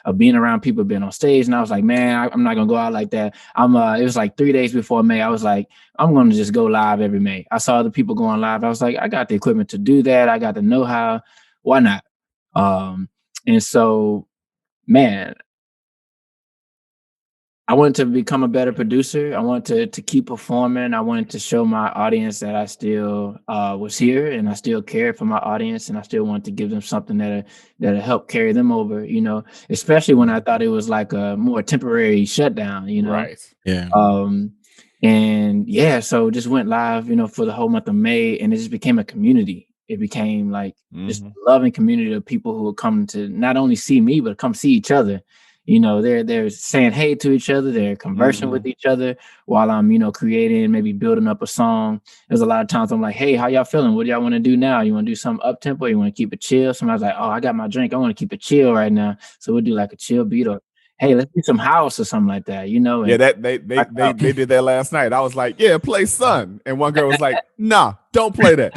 of being around people, being on stage. And I was like, man, I'm not gonna go out like that. It was like 3 days before May. I was like, I'm gonna just go live every May. I saw other people going live. I was like, I got the equipment to do that. I got the know-how. Why not? And so, man, I wanted to become a better producer. I wanted to keep performing. I wanted to show my audience that I still was here and I still cared for my audience, and I still wanted to give them something that'll help carry them over, you know, especially when I thought it was like a more temporary shutdown, you know. Right. Yeah. And yeah, so just went live, you know, for the whole month of May, and it just became a community. It became like this loving community of people who would come to not only see me, but come see each other. You know, they're saying hey to each other. They're conversing with each other while I'm, you know, creating, maybe building up a song. There's a lot of times I'm like, hey, how y'all feeling? What do y'all want to do now? You want to do something up tempo? You want to keep it chill? Somebody's like, oh, I got my drink. I want to keep it chill right now. So we'll do like a chill beat, or hey, let's do some house or something like that, you know? And yeah, that they did that last night. I was like, yeah, play Sun. And one girl was like, nah, don't play that.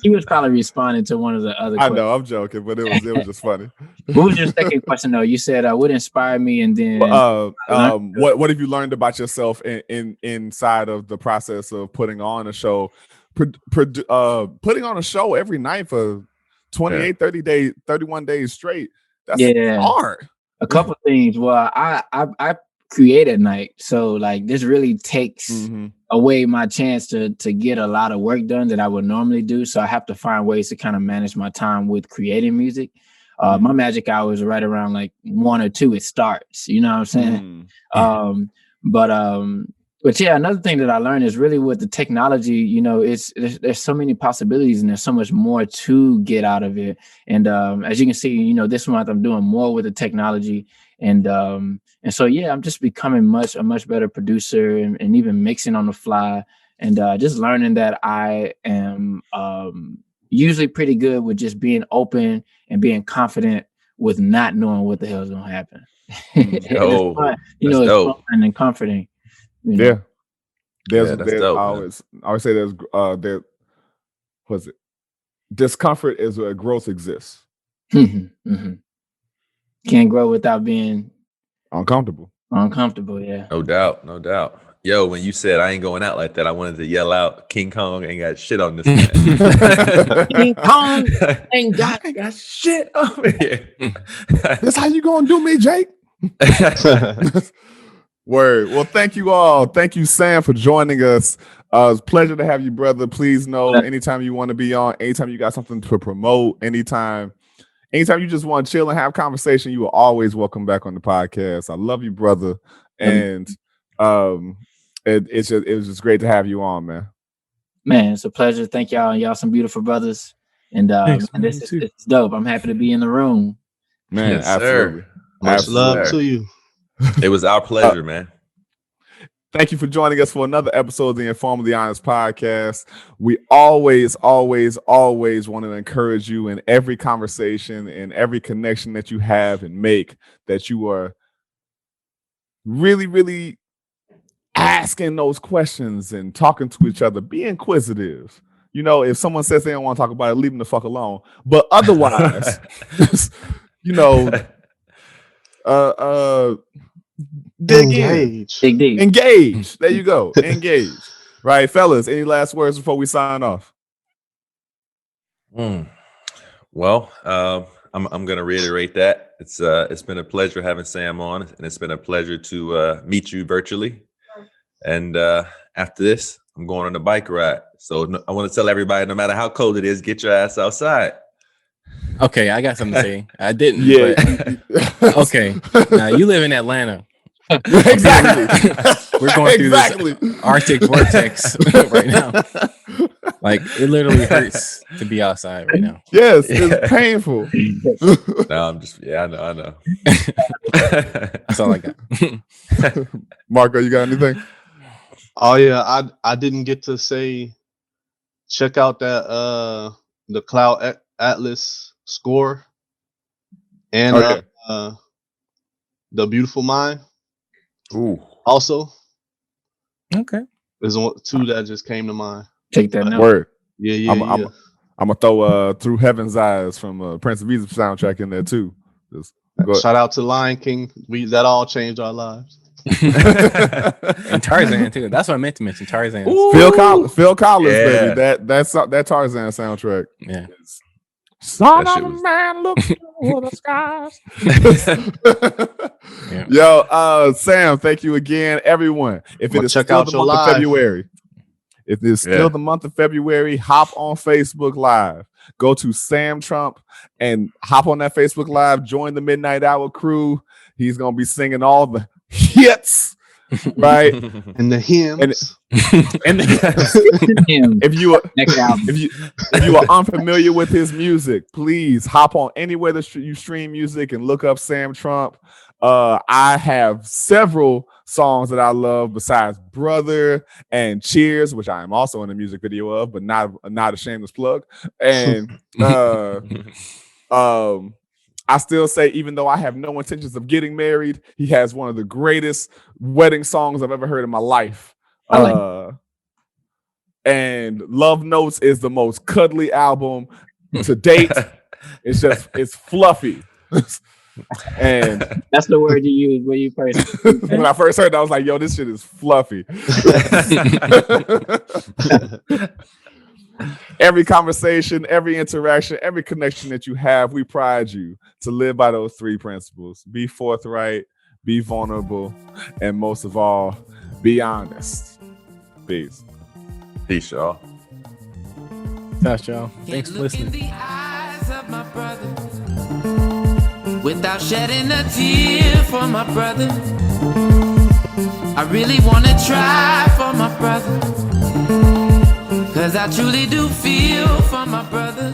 She was probably responding to one of the other questions. I know, I'm joking, but it was just funny. What was your second question though? You said what inspired me, and then what have you learned about yourself inside of the process of putting on a show, putting on a show every night for 28, 30 days, 31 days straight? That's hard. A couple things. Well, I create at night, so like this really takes away my chance to get a lot of work done that I would normally do. So I have to find ways to kind of manage my time with creating music. My magic hour is right around like 1 or 2. It starts. You know what I'm saying? But yeah, another thing that I learned is really with the technology, you know, there's so many possibilities and there's so much more to get out of it. And as you can see, you know, this month I'm doing more with the technology, and so yeah, I'm just becoming a much better producer, and even mixing on the fly, and just learning that I am usually pretty good with just being open and being confident with not knowing what the hell is gonna happen. It's fun, you know, it's fun and comforting. You know? I always say there was it discomfort is where growth exists. Can't grow without being uncomfortable. Yeah, no doubt. Yo, when you said I ain't going out like that, I wanted to yell out, King Kong ain't got shit on this man. King Kong ain't got shit over here. That's how you gonna do me, Jake? Word. Well, thank you all. Thank you, Sam, for joining us. It's a pleasure to have you, brother. Please know anytime you want to be on, anytime you got something to promote, anytime you just want to chill and have conversation, you are always welcome back on the podcast. I love you, brother. And it was just great to have you on, man. Man, it's a pleasure. Thank y'all. Y'all some beautiful brothers. And this is dope. I'm happy to be in the room. Man, yes, absolutely. Much love to you. It was our pleasure, man. Thank you for joining us for another episode of the InforMILLy Honest podcast. We always want to encourage you in every conversation and every connection that you have and make, that you are really, really asking those questions and talking to each other. Be inquisitive. You know, if someone says they don't want to talk about it, leave them the fuck alone. But otherwise, you know, engage. Engage. There you go. Engage. Right, fellas. Any last words before we sign off? Well, I'm gonna reiterate that it's been a pleasure having Sam on, and it's been a pleasure to meet you virtually. And after this, I'm going on a bike ride. So I want to tell everybody, no matter how cold it is, get your ass outside. Okay, I got something to say. I didn't. Yeah. But, okay. Now you live in Atlanta. Exactly. We're going through this Arctic vortex right now. Like, it literally hurts to be outside right now. Yes, it's painful. No, I'm just I know. That's all I got. Marco, you got anything? Oh yeah, I didn't get to say check out that the Cloud Atlas score and The Beautiful Mind. Ooh. Also, Okay. there's two that just came to mind. Take that note. Word. Yeah. I'm gonna throw Through Heaven's Eyes from Prince of Egypt soundtrack in there too. Just go Shout out to Lion King. That all changed our lives. And Tarzan too. That's what I meant to mention. Tarzan. Phil Collins, Yeah. baby. That Tarzan soundtrack. Yeah. Son That of shit a was- man, look for the skies. Yeah. Yo, Sam, thank you again, everyone. If it Well, is check still out the your month of live. February, if it's still the month of February, hop on Facebook Live. Go to Sam Trump and hop on that Facebook Live. Join the Midnight Hour crew. He's gonna be singing all the hits, right? And the hymns. And Him. if you are Next album. if you are unfamiliar with his music, please hop on anywhere that you stream music and look up Sam Trump. I have several songs that I love besides Brother and Cheers, which I am also in a music video of, but not a shameless plug. And I still say, even though I have no intentions of getting married, he has one of the greatest wedding songs I've ever heard in my life. And Love Notes is the most cuddly album to date. It's fluffy. And That's the word you use when you first. when I first heard it, I was like, yo, this shit is fluffy. Every conversation, every interaction, every connection that you have, we pride you to live by those three principles. Be forthright, be vulnerable, and most of all, be honest. Peace. Peace, y'all. That's y'all. Thanks for Look in listening. the eyes of my brother without shedding a tear for my brother. I really wanna try for my brother, 'cause I truly do feel for my brother.